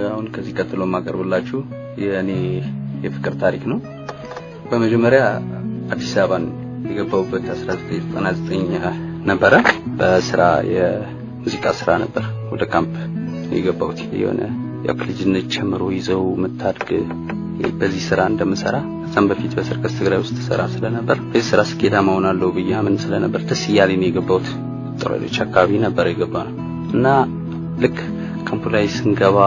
አሁን ከዚህ ቀጥሎ ማቀርብላችሁ የኔ የፍቅር ታሪክ ነው። በመጀመሪያ አዲስ አበባን የገባሁበት 1999 ነበር። በስራ የሙዚቃ ስራ ነበር ወደ ካምፕ የገባሁት። የሆነ የክልጅነት ጀምሮ ይዘው መታድግ በዚህ ስራ እንደምሰራ ከዛም በፊት በሰርከስ ትግራይ ውስጥ ሰራ ስለነበር በዚህ ስራ ስኬታማ ሆናለሁ ብዬ አምን ስለነበር ደስ ይያለኝ የገባሁት። ጥሩልኝ አካባቢ ነበር የገባነው እና ልክ ካምፕ ላይ ስንገባ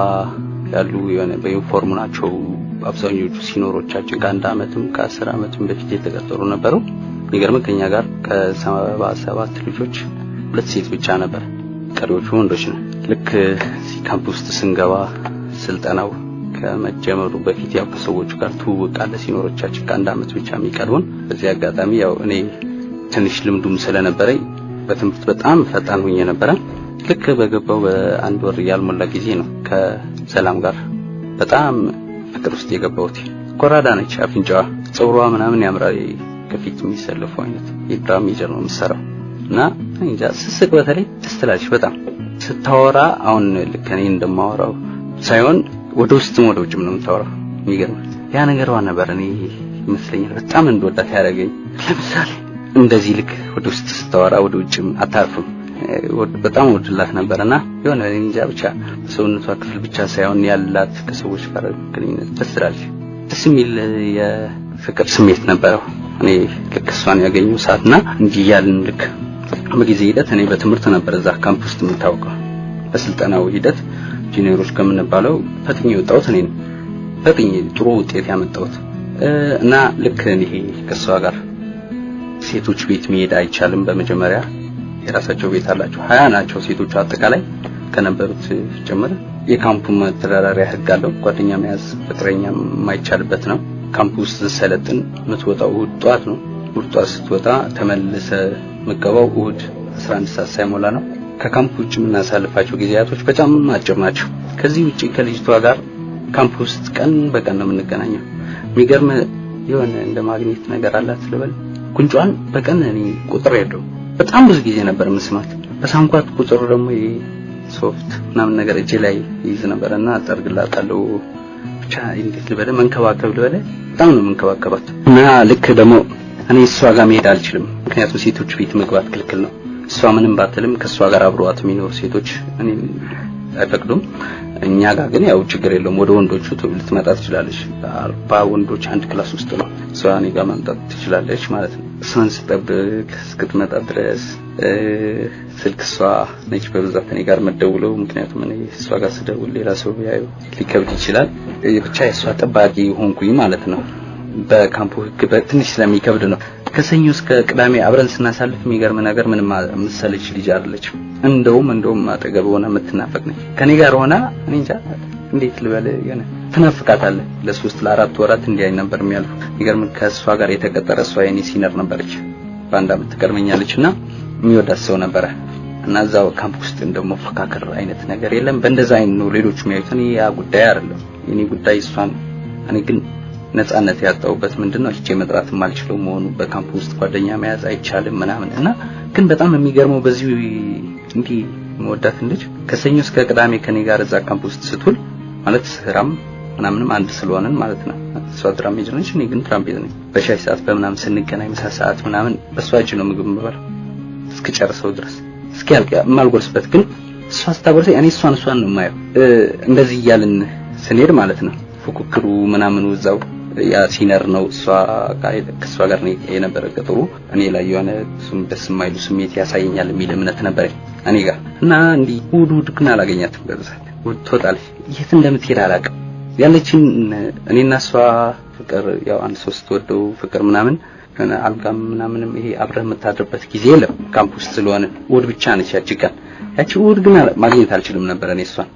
ያሉ የሆነ በዩኒፎርም ናቸው አብዛኞቹ ሲኖሮቻችን ከአንድ አመትም ከ10 አመትም በፊት የተቀጠሩ ነበሩ። የሚገርም ከኛ ጋር ከ77 ልጆች 2 ሴት ብቻ ነበር፣ ቀሪዎቹ ወንዶች ነው። ልክ እዚህ ካምፕ ውስጥ ስንገባ ስልጠናው ከመጀመሩ በፊት ያው ከሰዎቹ ጋር ትውውቃለ ሲኖሮቻችን ከአንድ አመት ብቻ የሚቀርቡን። በዚህ አጋጣሚ ያው እኔ ትንሽ ልምዱም ስለነበረኝ በትምህርት በጣም ፈጣን ሆኜ ነበር። ልክ በገባው በአንድ ወር ያልሞላ ጊዜ ነው ከሰላም ጋር በጣም ፍቅር ውስጥ የገባሁት። ኮራዳ ነች፣ አፍንጫዋ ጸጉሯ ምናምን ያምራል። ከፊት የሚሰለፈው አይነት የድራም ሜጀር ነው የምትሰራው እና እንጃ ስስቅ በተለይ ደስ ትላለች በጣም ስታወራ። አሁን ልክ እኔ እንደማወራው ሳይሆን ወደ ውስጥም ወደ ውጭም ነው የምታወራው። የሚገርም ያ ነገርዋ ነበር እኔ ይመስለኛል በጣም እንደወዳት ያደረገኝ። ለምሳሌ እንደዚህ ልክ ወደ ውስጥ ስታወራ ወደ ውጭም አታርፍም። በጣም ወድላት ነበርና የሆነ እንጃ ብቻ ሰውነቷ ክፍል ብቻ ሳይሆን ያላት ከሰዎች ጋር ግንኙነት ደስ ትላለች። ደስ የሚል የፍቅር ስሜት ነበረው። እኔ ልክ እሷን ያገኘው ሰዓትና እንዲህ ያልን ልክ በጊዜ ሂደት እኔ በትምህርት ነበር እዛ ካምፕ ውስጥ የምታውቀው። በስልጠናው ሂደት ጁኒየሮች ከምንባለው ፈጥኜ ወጣሁት እኔ ነኝ። ፈጥኜ ጥሩ ውጤት ያመጣሁት እና ልክ ይሄ ከሷ ጋር ሴቶች ቤት መሄድ አይቻልም። በመጀመሪያ የራሳቸው ቤት አላቸው 20 ናቸው ሴቶች አጠቃላይ ከነበሩት ጀምሮ። የካምፑ መተዳደሪያ ህግ አለው። ጓደኛ መያዝ ፍቅረኛ የማይቻልበት ነው። ካምፕ ውስጥ ሰለጥን የምትወጣው እሁድ ጧት ነው። እሁድ ጧት ስትወጣ ተመልሰ መገባው እሁድ 11 ሰዓት ሳይሞላ ነው። ከካምፕ ውጭ የምናሳልፋቸው ጊዜያቶች በጣም አጭር ናቸው። ከዚህ ውጪ ከልጅቷ ጋር ካምፕ ውስጥ ቀን በቀን ነው የምንገናኘው። የሚገርም የሆነ እንደ ማግኔት ነገር አላት ልበል። ጉንጯን በቀን እኔ ቁጥር ያለው በጣም ብዙ ጊዜ ነበር መስማት። በሳንኳት ቁጥር ደግሞ ሶፍት ምናምን ነገር እጄ ላይ ይዝ ነበርና ጠርግላታለሁ። ብቻ እንዴት ልበለ መንከባከብ ልበለ በጣም ነው መንከባከባት። እና ልክ ደግሞ እኔ እሷ ጋር መሄድ አልችልም፣ ምክንያቱም ሴቶች ቤት መግባት ክልክል ነው። እሷ ምንም ባትልም ከሷ ጋር አብረዋት የሚኖር ሴቶች እኔ አይፈቅዱም። እኛ ጋር ግን ያው ችግር የለውም። ወደ ወንዶቹ ልትመጣ ትችላለች። 40 ወንዶች አንድ ክላስ ውስጥ ነው። እሷ እኔ ጋር መምጣት ትችላለች ማለት ነው። እሷን ስጠብቅ እስክትመጣ ድረስ ስልክ እሷ ነች በብዛት እኔ ጋር መደውለው፣ ምክንያቱም እኔ እሷ ጋር ስደውል ሌላ ሰው ያዩ ሊከብድ ይችላል። ብቻ እሷ ጠባቂ ሆንኩኝ ማለት ነው። በካምፑ ህግ በትንሽ ስለሚከብድ ነው። ከሰኞ እስከ ቅዳሜ አብረን ስናሳልፍ የሚገርም ነገር ምንም መሰለች ልጅ አይደለች። እንደውም አጠገብ ሆና የምትናፈቅ ነች። ከኔ ጋር ሆና እኔ እንጃ እንዴት ልበል የሆነ ትናፍቃታለህ። ለ3 ለ4 ወራት እንዲያይ ነበር የሚያልፉ። የሚገርም ከሷ ጋር የተቀጠረ እሷ የኔ ሲነር ነበረች። በአንድ አመት ትቀርመኛለችና የሚወዳት ሰው ነበረ እና እዛው ካምፕ ውስጥ እንደመፈካከር አይነት ነገር የለም። በእንደዛ አይነት ነው ሌሎች የሚያዩት። እኔ ያ ጉዳይ አይደለም የኔ ጉዳይ እሷን። እኔ ግን ነፃነት ያጣውበት ምንድነው እቺ መጥራት ማልችለው መሆኑ። በካምፕ ውስጥ ጓደኛ መያዝ አይቻልም ምናምን እና ግን በጣም የሚገርመው በዚህ እንዲ መወዳት ልጅ ከሰኞ እስከ ቅዳሜ ከኔ ጋር እዛ ካምፕ ውስጥ ስትውል ማለት ስራም ምናምንም አንድ ስለሆነን ማለት ነው። እሷ ድራም ሜጀር ነች፣ እኔ ግን ትራምፔት ነኝ። በሻይ ሰዓት በምናምን ስንገናኝ ምሳ ሰዓት ምናምን በሷ እጅ ነው ምግብ የምበላው እስከጨርሰው ድረስ እስኪያልቅ የማልጎርስበት። ግን እሷ ስታጎርሰኝ እኔ እሷን ነው የማየው። እንደዚህ እያልን ስንሄድ ማለት ነው ፉክክሩ ምናምን ወዛው ያ ሲነር ነው እሷ ጋር ነው የነበረ ቀጠሮ። እኔ ላይ የሆነ ደስ የማይሉ ስሜት ያሳየኛል የሚል እምነት ነበረኝ እኔ ጋር እና እንዲ ውድ ግን አላገኛትም። በብዛት ውድ ትወጣለች፣ የት እንደምትሄድ አላውቅም። ያለችን እኔና እሷ ፍቅር ያው አንድ 3 ወደው ፍቅር ምናምን አልጋም ምናምንም ይሄ አብረህ የምታድርበት ጊዜ የለም ካምፕ ውስጥ ስለሆነ ውድ ብቻ ነች ያቺ ቀን። ያቺ ውድ ግን ማግኘት አልችልም ነበር እኔ እሷን።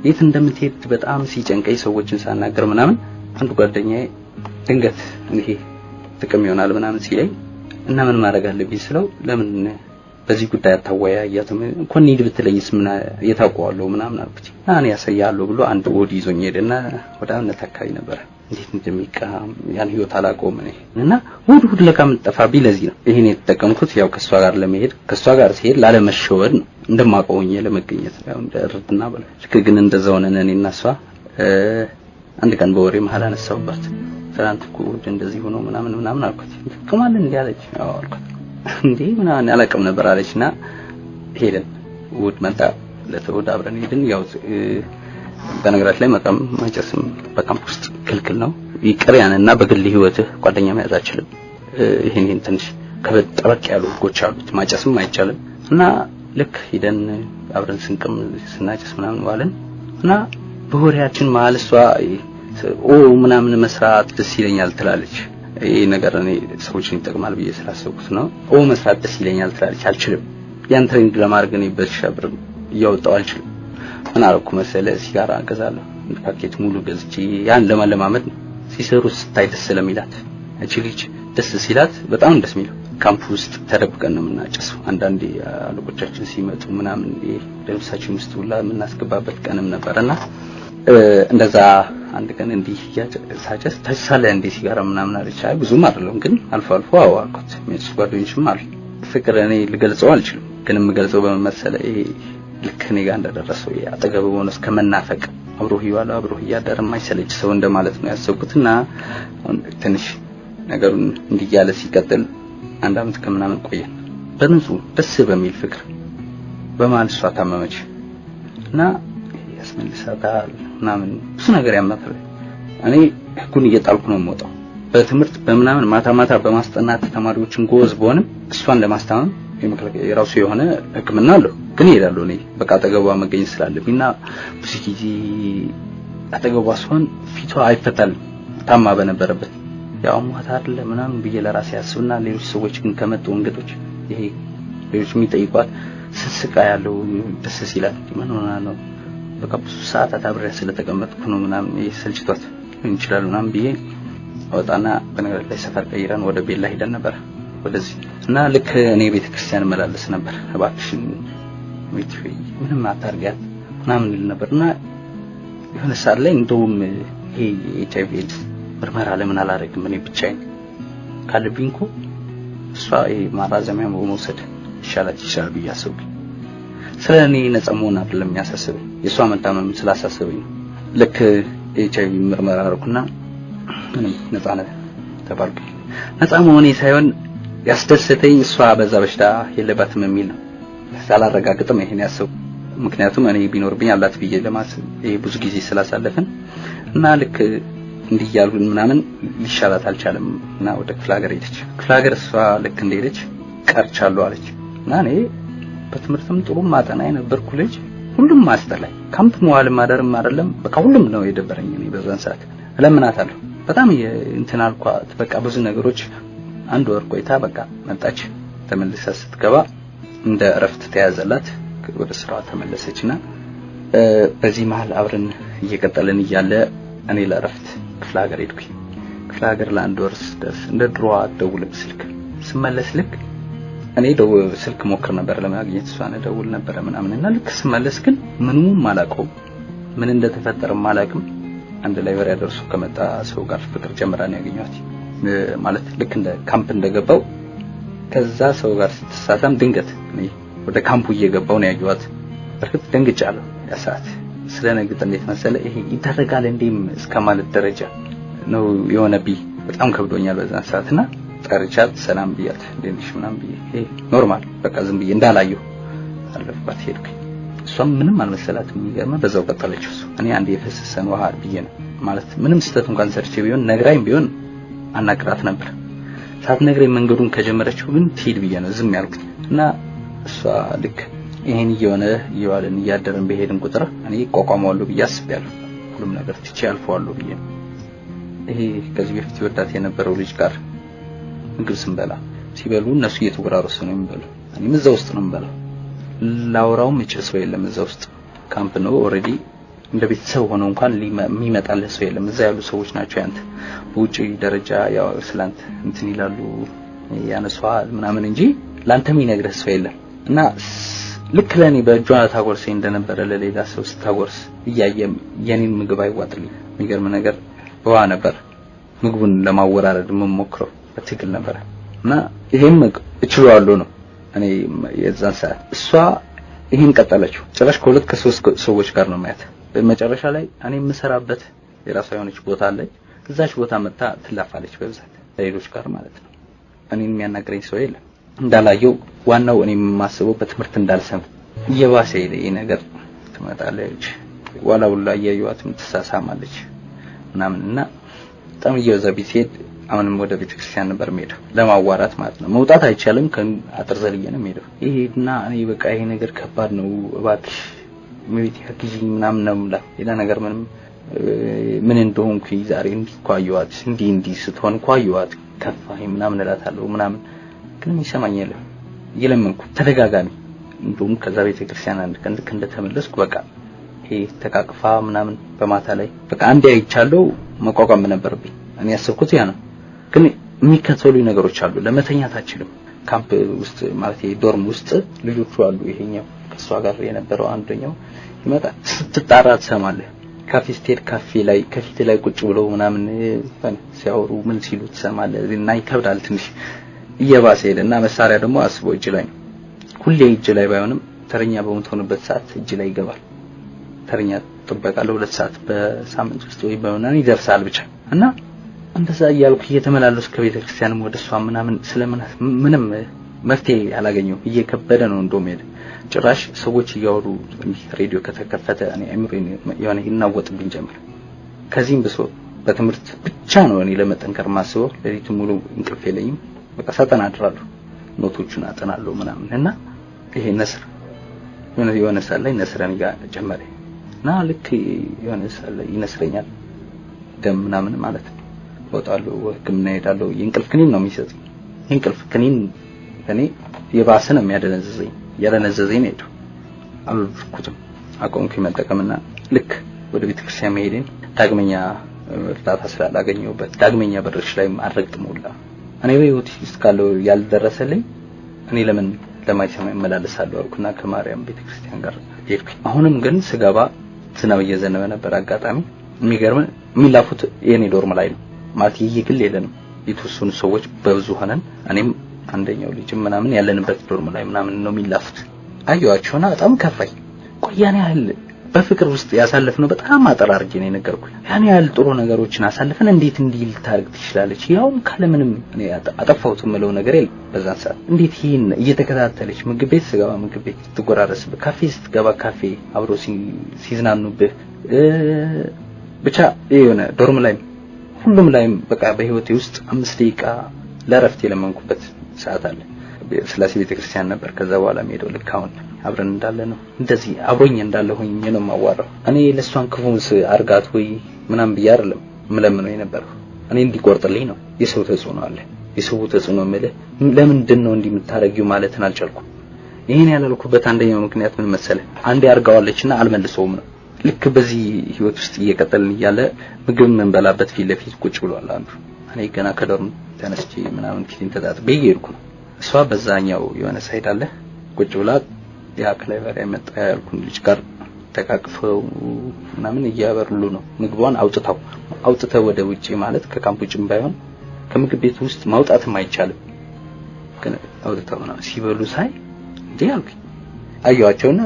የት እንደምትሄድ በጣም ሲጨንቀኝ ሰዎችን ሳናገር ምናምን አንዱ ጓደኛዬ ድንገት እንዴ ጥቅም ይሆናል ምናምን ሲለኝ እና ምን ማድረግ አለብኝ ስለው ለምን በዚህ ጉዳይ አታወያያትም እንኳን ኒድ ብትለይስ ምን የታውቀዋለሁ ምናምን አልኩት። እኔ ያሳያለሁ ብሎ አንድ ወዲ ይዞኝ ሄደና ወደ አምነት አካባቢ ነበር። እንዴት እንደሚቃም ያን ህይወት አላቆም ነኝ እና ውድ ለካም ጠፋብኝ። ለዚህ ነው ይሄን የተጠቀምኩት። ያው ከሷ ጋር ለመሄድ ከሷ ጋር ሲሄድ ላለመሸወድ ነው እንደማቆውኝ ለመገኘት ያው እንደርድና በለ ልክ ግን እንደዛው ነን እኔና እሷ አንድ ቀን በወሬ መሀል አነሳውባት ትናንት እኮ እንደዚህ ሆኖ ምናምን አልኩት። ከማን እንዲያለች አልኩት እንዴ ምናምን አላውቅም ነበር አለችና ሄደን እሑድ መጣ። ለተወዳ አብረን ሄድን። ያው በነገራችን ላይ መቃም ማጨስም በካምፕ ውስጥ ክልክል ነው። ይቅር ያንና በግል ህይወትህ ጓደኛ መያዝ አትችልም። ይሄን ትንሽ ከበጠበቅ ያሉ ህጎች አሉት። ማጨስም አይቻልም እና ልክ ሄደን አብረን ስንቅም ስናጨስ ምናምን ዋለን እና በወሬያችን መሀል እሷ ምናምን መስራት ደስ ይለኛል ትላለች። ይሄ ነገር እኔ ሰዎችን ይጠቅማል ብዬ ስላሰብኩት ነው። መስራት ደስ ይለኛል ትላለች። አልችልም። ያን ትሬኒንግ ለማድረግ እኔ በሻብር ያወጣው አልችልም። ምን አልኩ መሰለህ ሲጋራ ገዛለሁ ፓኬት ሙሉ ገዝቼ ያን ለማለማመድ ሲሰሩ ስታይ ደስ ስለሚላት እቺ ልጅ ደስ ሲላት በጣም ደስ የሚለው ካምፕ ውስጥ ተደብቀን ነው የምናጨሰው። አንዳንዴ አለቆቻችን ሲመጡ ምናምን ለምሳችን ውስጥ ሁላ የምናስገባበት ቀንም ነበርና እንደዛ አንድ ቀን እንዲህ ያጨሳጨስ ተሳለ እንዴ ሲጋራ ምናምን አለች። አይ ብዙም አይደለም ግን አልፎ አልፎ አዋልኩት። ምን ጓደኞችም አሉ። ፍቅር እኔ ልገልጸው አልችልም ግን የምገልጸው በመሰለ ይሄ ልክ እኔ ጋር እንደደረሰው ያጠገብ ሆኖ እስከመናፈቅ አብሮ ይዋል አብሮ ያደረ የማይሰለች ሰው እንደማለት ነው ያሰብኩትና ትንሽ ነገሩን እንዲያለ ሲቀጥል አንድ አመት ከምናምን ቆየን። በንጹህ ደስ በሚል ፍቅር በማል እሷ ታመመች እና ያስመልሳታል ምናምን ብዙ ነገር ያመጣል። እኔ ህጉን እየጣልኩ ነው የምወጣው። በትምህርት በመናምን ማታ በማስጠናት ተማሪዎችን ጎዝ በሆንም እሷን ለማስተማም የራሱ የሆነ ህክምና አለው ግን ይሄዳለው። እኔ በቃ አጠገቧ መገኘት ስላለብኝና ብዙ ጊዜ አጠገቧ ሲሆን ፊቷ አይፈታልም ታማ በነበረበት ያው ሞታ አይደለ ምናምን ብዬ ለራሴ ያስብና ሌሎች ሰዎች ግን ከመጡ እንግዶች ይሄ ሌሎች የሚጠይቋት ስስቃ ያለው ደስ ሲላት ምን ሆና ነው በቃ ብዙ ሰዓታት አብሬያ ስለተቀመጥኩ ነው ምናምን ይሰልችቷት እንችላል ምናምን ብዬ ወጣና በነገር ላይ ሰፈር ቀይረን ወደ ቤላ ሄደን ነበር ወደዚህ እና ልክ እኔ ቤተክርስቲያን መላለስ ነበር። እባክሽን ምንም አታርጊያት ምናምን ልል ነበርና የሆነ ሰዓት ላይ እንደውም ይሄ ኤችአይቪ ኤድስ ምርመራ ለምን አላረግም እኔ ብቻዬን ካለብኝ እኮ እሷ ማራዘሚያ መውሰድ ይሻላል ብዬ አሰብኩ። ስለኔ ነፃ መሆን አይደለም የሚያሳስበኝ የሷ መታመም ስላሳሰበኝ ልክ ኤችአይቪ ምርመራ አረኩና ምንም ነፃ ተባልኩ። ነፃ መሆኔ ሳይሆን ያስደሰተኝ እሷ በዛ በሽታ የለባትም የሚል ነው። ሳላረጋግጥም ይሄን ያሰብኩ ምክንያቱም እኔ ቢኖርብኝ አላት ብዬ ለማሰብ ብዙ ጊዜ ስላሳለፈን እና ልክ እንዲያሉን ምናምን ሊሻላት አልቻለም እና ወደ ክፍለ ሀገር ሄደች። ክፍለ ሀገር እሷ ልክ እንደሄደች ቀርቻለሁ አለች እና እኔ በትምህርትም ጥሩ ማጠና የነበርኩ ልጅ ሁሉም ማስተላይ ካምፕ መዋልም ማደርም አይደለም በቃ ሁሉም ነው የደበረኝ። እኔ በዛን ሰዓት ለምናታለሁ በጣም እንትን አልኳት። በቃ ብዙ ነገሮች አንድ ወር ቆይታ በቃ መጣች። ተመልሳ ስትገባ እንደ እረፍት ተያዘላት ወደ ስራዋ ተመለሰችና በዚህ መሃል አብረን እየቀጠልን እያለ እኔ ለእረፍት ክፍለ ሀገር ሄድኩኝ። ክፍለ ሀገር ለአንድ ወር ደስ እንደ ድሮዋ ደውልም ስልክ ስመለስ ልክ እኔ ስልክ ሞክር ነበር ለማግኘት እሷን ደውል ነበር ምናምንና ልክ ስመለስ ግን ምንም አላውቀውም ምን እንደተፈጠረ ማላውቅም። አንድ ላይ ወሬ ያደርሱ ከመጣ ሰው ጋር ፍቅር ጀምራን ያገኘኋት ማለት ልክ እንደ ካምፕ እንደገባው ከዛ ሰው ጋር ስትሳሳም ድንገት እኔ ወደ ካምፑ እየገባው ነው ያዩዋት። በርግጥ ደንግጫለሁ ያ ሰዓት ስለነግጥ እንዴት መሰለ ይሄ ይደረጋል እንዴም እስከማለት ደረጃ ነው የሆነብኝ። በጣም ከብዶኛል በዛ ሰዓትና ጠርቻት ሰላም ብያት እንደንሽ ምናምን ብዬ ኖርማል በቃ ዝም ብዬ እንዳላየሁ አለፍባት ሄድኩኝ። እሷም ምንም አልመሰላትም። የሚገርም በዛው ቀጠለችው። እኔ አንዴ የፈሰሰን ውሃ ብዬ ነው ማለት ምንም ስተት እንኳን ሰርቼ ቢሆን ነግራይም ቢሆን አናግራት ነበር። ሳትነግረኝ መንገዱን ከጀመረችው ግን ትሄድ ብዬ ነው ዝም ያልኩት እና እሷ ልክ ይሄን እየዋልን እያደረን በሄድን ቁጥር እኔ ቆቋማለሁ ብዬ አስቤያለሁ። ሁሉም ነገር ትቼ አልፈዋለሁ ብዬ ይሄ ከዚህ በፊት ወዳት የነበረው ልጅ ጋር ምግብ ስንበላ ሲበሉ እነሱ እየተጎራረሱ ነው የሚበሉ እኔም እዛ ውስጥ ነው የምበላው። ላውራው ምጭስ ወይ የለም እዛ ውስጥ ካምፕ ነው ኦሬዲ እንደ ቤተሰብ ሆኖ እንኳን የሚመጣልህ ሰው የለም። እዛ ያሉ ሰዎች ናቸው ያንተ በውጪ ደረጃ ያው ስላንተ እንትን ይላሉ ያነሷል ምናምን እንጂ ላንተ የሚነግርህ ሰው የለም እና ልክ ለኔ በእጇ ታጎርሰኝ እንደነበረ ለሌላ ሰው ስታጎርስ እያየም የኔን ምግብ አይዋጥልኝ። የሚገርም ነገር በዋ ነበር ምግቡን ለማወራረድ መሞክረው በትክክል ነበር እና ይሄም እችላለሁ ነው እኔ የዛን ሰዓት እሷ ይሄን ቀጠለችው። ጭራሽ ከሁለት ከሶስት ሰዎች ጋር ነው ማያት በመጨረሻ ላይ እኔ የምሰራበት የራሷ የሆነች ቦታ አለች እዛች ቦታ መጣ ትላፋለች በብዛት ሌሎች ጋር ማለት ነው እኔን የሚያናግረኝ ሰው የለም እንዳላየው ዋናው እኔ የማስበው በትምህርት እንዳልሰም እየባሰ ይሄ ነገር ትመጣለች ዋላውላ ያዩዋትም ተሳሳማለች ምናምንና በጣም እየበዛ ቢሄድ አሁንም ወደ ቤተክርስቲያን ነበር የምሄደው ለማዋራት ማለት ነው መውጣት አይቻልም ከአጥር ዘልዬ ነው የምሄደው ይሄና እኔ በቃ ይሄ ነገር ከባድ ነው እባክሽ ምሪት ያግዢኝ ምናምን ነው ማለት ሌላ ነገር ምን እንደሆንኩኝ ዛሬ እንዲኳዩዋት እንዲ ስትሆን ኳዩዋት ከፋይ ምናምን እላታለሁ ምናምን ግን ይሰማኛል ይለምንኩ ተደጋጋሚ እንደውም ከዛ ቤተክርስቲያን አንድ ቀን እንደተመለስኩ በቃ ይሄ ተቃቅፋ ምናምን በማታ ላይ በቃ አንዴ አይቻለው መቋቋም ነበርብኝ እኔ ያሰብኩት ያ ነው ግን የሚከተሉኝ ነገሮች አሉ ለመተኛት አችልም ካምፕ ውስጥ ማለት ዶርም ውስጥ ልጆቹ አሉ ይሄኛው ከሷ ጋር የነበረው አንደኛው ይመጣ ስትጣራ ትሰማለህ ካፌ ስቴድ ካፌ ላይ ከፊት ላይ ቁጭ ብለው ምናምን ሲያወሩ ምን ሲሉ ትሰማለህ እና ይከብዳል ትንሽ እየባሰ ሄደና መሳሪያ ደግሞ አስቦ እጅ ላይ ሁሌ እጅ ላይ ባይሆንም ተረኛ በመሆንበት ሰዓት እጅ ላይ ይገባል ተረኛ ጥበቃ ለ2 ሰዓት በሳምንት ውስጥ ወይ በመናን ይደርሳል ብቻ እና እንደዛ ያልኩ እየተመላለስኩ ከቤተክርስቲያንም ወደሷ ምናምን ምንም መፍትሄ ያላገኘው እየከበደ ነው እንደውም ሄደ ጭራሽ ሰዎች እያወሩ ሬዲዮ ከተከፈተ እኔ አእምሮዬ የሆነ ይናወጥብኝ ጀመር ከዚህም ብሶ በትምህርት ብቻ ነው እኔ ለመጠንከር ማስበው ለሊቱ ሙሉ እንቅልፍ የለኝም በቃ ሳጠና አድራለሁ ኖቶቹን አጠናለሁ ምናምን እና ይሄ ነስር የሆነ ሰዓት ላይ ነስረን ጋር ጀመረ እና ልክ የሆነ ሰዓት ላይ ይነስረኛል ደም ምናምን ማለት ነው ወጣለሁ ህክምና ሄዳለሁ የእንቅልፍ ክኒን ነው የሚሰጡኝ የእንቅልፍ ክኒን እኔ የባሰ ነው የሚያደነዝዘኝ ያለነዘዘኝ ነው አልኩትም አቆምኩኝ መጠቀምና ልክ ወደ ቤተክርስቲያን መሄዴን ዳግመኛ እርዳታ ስላላገኘሁበት ዳግመኛ በርሽ ላይ አረግጥሞላ እኔ በህይወት እስካለው ያልደረሰልኝ እኔ ለምን ለማይሰማ ይመላለሳለሁ አልኩና ከማርያም ቤተክርስቲያን ጋር ሄድኩኝ አሁንም ግን ስገባ ዝናብ እየዘነበ ነበር አጋጣሚ የሚገርም የሚላፉት የኔ ዶርም ላይ ነው ማለት ይይግል የለንም የተወሰኑ ሰዎች በብዙ ሆነን እኔም አንደኛው ልጅ ምናምን ያለንበት ዶርም ላይ ምናምን ነው የሚላፉት አዩዋቸውና በጣም ከፋይ ቆያኔ ያህል በፍቅር ውስጥ ያሳለፍነው በጣም አጠራርጌ ነው የነገርኩኝ ያኔ ያህል ጥሩ ነገሮችን አሳልፈን እንዴት እንዲል ታርግ ትችላለች ያውም ካለምንም እኔ አጠፋሁት ምለው ነገር የለም በዛን ሰዓት እንዴት ይሄን እየተከታተለች ምግብ ቤት ስገባ ምግብ ቤት ትጎራረስበት ካፌ ስትገባ ካፌ አብሮ ሲዝናኑበት ብቻ የሆነ ዶርም ላይ ሁሉም ላይም በቃ በህይወቴ ውስጥ 5 ደቂቃ ለረፍት የለመንኩበት ሰዓት አለ ስላሴ ቤተክርስቲያን ነበር ከዛ በኋላ ሄዶ ልካውን አብረን እንዳለ ነው እንደዚህ አብሮኝ እንዳለ ሆኜ ነው ማዋራው እኔ ለሷን ክፉንስ አርጋት ወይ ምናም ብዬ አይደለም ምለምነው የነበረው እኔ እንዲቆርጥልኝ ነው የሰው ተጽዕኖ አለ የሰው ተጽዕኖ ማለት ለምንድን ነው እንዲምታረጊው ማለትን አልቻልኩም ይሄን ያላልኩበት አንደኛው ምክንያት ምን መሰለ አንዴ አርጋዋለችና አልመልሰውም ነው ልክ በዚህ ህይወት ውስጥ እየቀጠልን ይያለ ምግብ መንበላበት ፊት ለፊት ቁጭ ብሏል አንዱ እኔ ገና ከዶርም ተነስቼ ምናምን ፊትን ተጣጥቤ ይርኩ እሷ በዛኛው የሆነ ሳይድ አለ ቁጭ ብላ ያ ክላይቨር ያመጣ ያልኩን ልጅ ጋር ተቃቅፈው ምናምን እያበሩሉ ነው ምግቧን አውጥተው ወደ ውጪ ማለት ከካምፕ ውጭም ባይሆን ከምግብ ቤት ውስጥ ማውጣትም አይቻልም ግን አውጥተው ነው ሲበሉ ሳይ እንዴ አልኩኝ አዩዋቸውና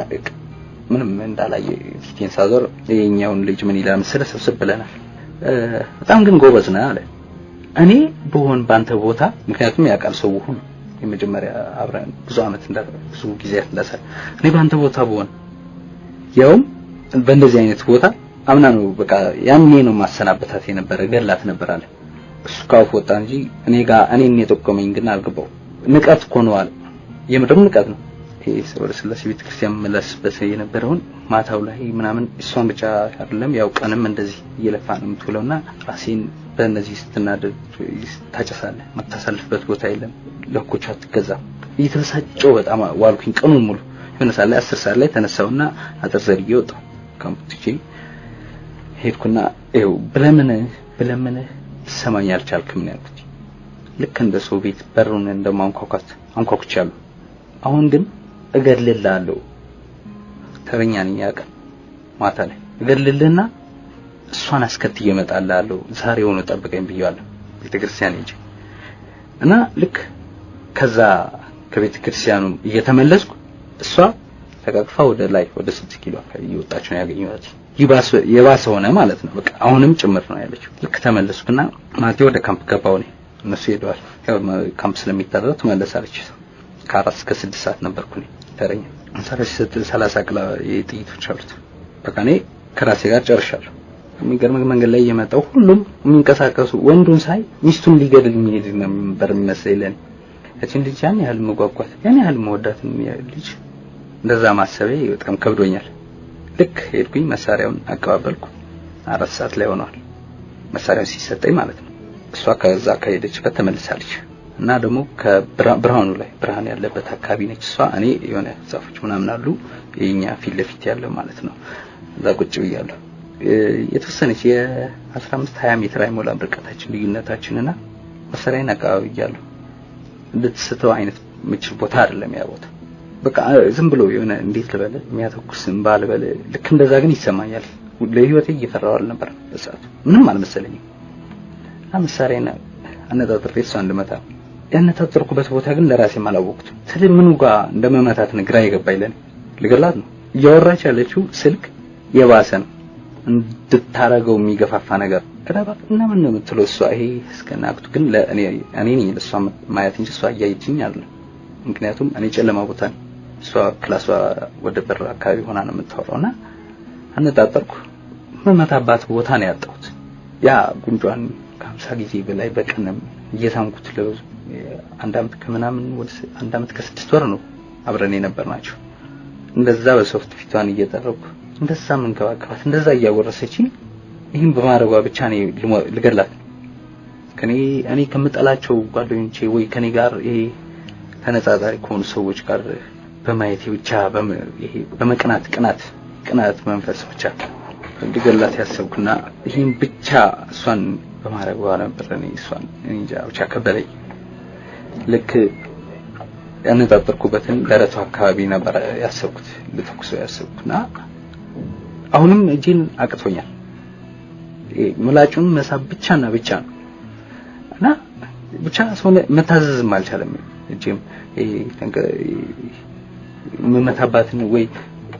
ምንም እንዳላየ ፊቴን ሳዞር የኛውን ልጅ ምን ይላል መሰለህ ሰብስብ ብለናል በጣም ግን ጎበዝ ነህ አለ እኔ በሆን ባንተ ቦታ ምክንያቱም ያቃል ሰው ሁሉ የመጀመሪያ አብረን ብዙ አመት ብዙ ጊዜ እንዳሰ እኔ ባንተ ቦታ በሆን ያውም በእንደዚህ አይነት ቦታ አምና ነው በቃ ያኔ ነው ማሰናበታት የነበረ ገላት ነበር አለ እሱ ካው ወጣ እንጂ እኔን የጠቆመኝ ግን አልገባው ንቀት ኮኗል የምድር ንቀት ነው ወደ ስላሴ ቤተክርስቲያን መለስበት የነበረውን ማታው ላይ ምናምን እሷን ብቻ አይደለም ያው ቀንም እንደዚህ እየለፋ ነው የምትውለውና ራሴን በእነዚህ ስትናደድ ታጨሳለህ ማታሳልፍበት ቦታ የለም ለኮቻ ትገዛ እየተሰጨው በጣም ዋልኩኝ ቀኑን ሙሉ የሆነ ሰዓት ላይ 10 ሰዓት ላይ ተነሳውና አጥርዘርዬ ወጣው ካምፕቲጂ ሄድኩና ይኸው ብለምን ይሰማኝ አልቻልኩም ነው ያልኩት ልክ እንደ ሰው ቤት በሩን እንደማንኳኳት አንኳኩቻለሁ አሁን ግን እገድልልሃለሁ ተረኛ ነኝ ያቀ ማታ ላይ እገድልልህና እሷን አስከትዬ እመጣልሃለሁ ዛሬውኑ ጠብቀኝ ብያለሁ ቤተክርስቲያን ሄጄ እና ልክ ከዛ ከቤተክርስቲያኑ እየተመለስኩ እሷ ተቃቅፋ ወደ ላይ ወደ 6 ኪሎ አካባቢ እየወጣች ነው ያገኘኋት የባሰ ሆነ ማለት ነው። በቃ አሁንም ጭምር ነው ያለችው። ልክ ተመለስኩና ማቴ ወደ ካምፕ ገባው ነው እነሱ ሄደዋል። ያው ካምፕ ስለሚታረጥ ተመለሳለች። ከ4 እስከ 6 ሰዓት ነበርኩኝ ተረኛ 30 ቅላ የጥይቶች አሉት። በቃ እኔ ከራሴ ጋር ጨርሻለሁ። የሚገርም መንገድ ላይ የመጣው ሁሉም የሚንቀሳቀሱ ወንዱን ሳይ ሚስቱን ሊገድል የሚሄድ ነበር የሚመስለኝ። እቺን ልጅ ያን ያህል መጓጓት ያን ያህል መወዳትን ልጅ እንደዛ ማሰቤ በጣም ከብዶኛል። ልክ ሄድኩኝ መሳሪያውን አቀባበልኩ። 4 ሰዓት ላይ ሆኗል መሳሪያው ሲሰጠኝ ማለት ነው። እሷ ከዛ ከሄደችበት ተመልሳለች እና ደግሞ ከብርሃኑ ላይ ብርሃን ያለበት አካባቢ ነች እሷ። እኔ የሆነ ዛፎች ምናምን አሉ የኛ ፊት ለፊት ያለው ማለት ነው። እዛ ቁጭ ብያለሁ። የተወሰነች የ15-20 ሜትር አይሞላም ርቀታችን ልዩነታችንና መሳሪያዬን አቀባብያለሁ። እንድትስተው አይነት ምችል ቦታ አይደለም ያ ቦታ። በቃ ዝም ብሎ የሆነ እንዴት ልበለ የሚያተኩስም ባልበለ ልክ እንደዛ ግን ይሰማኛል። ለህይወቴ እየፈራሁ ነበር በሰዓቱ ምንም አልመሰለኝም። መሳሪያዬን አነጣጥሬ እሷን እንድመታ ያነጣጠርኩበት ቦታ ግን ለራሴ አላወቅኩትም። ስለዚህ ምኑ ጋር እንደመመታት ግራ ይገባኝ። ለኔ ልገላት ነው እያወራች ያለችው ስልክ የባሰ ነው እንድታረገው የሚገፋፋ ነገር ከዳባት እና ምን ነው የምትለው እሷ። ይሄ እስከናቅቱ ግን ለእኔ ነኝ ለሷ ማየት እንጂ እሷ እያየችኝ አይደለም። ምክንያቱም እኔ ጨለማ ቦታ ነኝ፣ እሷ ክላሷ ወደ በር አካባቢ ሆና ነው የምታወራውና አነጣጠርኩ። መመታባት ቦታ ነው ያጣሁት። ያ ጉንጯን ከ50 ጊዜ በላይ በቀንም እየሳምኩት ለብዙ 1 አመት ከምናምን ወደ 1 አመት ከ6 ወር ነው አብረን የነበርናቸው። እንደዛ በሶፍት ፊቷን እየጠረኩ እንደዛ መንከባከባት እንደዛ እያወረሰችኝ ይሄን በማረጓ ብቻ ነው ልገላት። እኔ ከምጠላቸው ጓደኞቼ ወይ ከኔ ጋር ይሄ ተነጻጻሪ ከሆኑ ሰዎች ጋር በማየት ብቻ ይሄ ቅናት መንፈስ ብቻ እንድገላት ያሰብኩና ይሄን ብቻ እሷን በማረጓ ነበር እሷን እንጃ ብቻ ከበለኝ። ልክ ያነጣጠርኩበትን ደረቷ አካባቢ ነበር ያሰብኩት ልተኩሰው ያሰብኩና አሁንም እጄን አቅቶኛል። ምላጩን መሳብ ብቻና ብቻ ነው እና ብቻ ሰው መታዘዝም አልቻለም። እጄም መመታባትን ወይ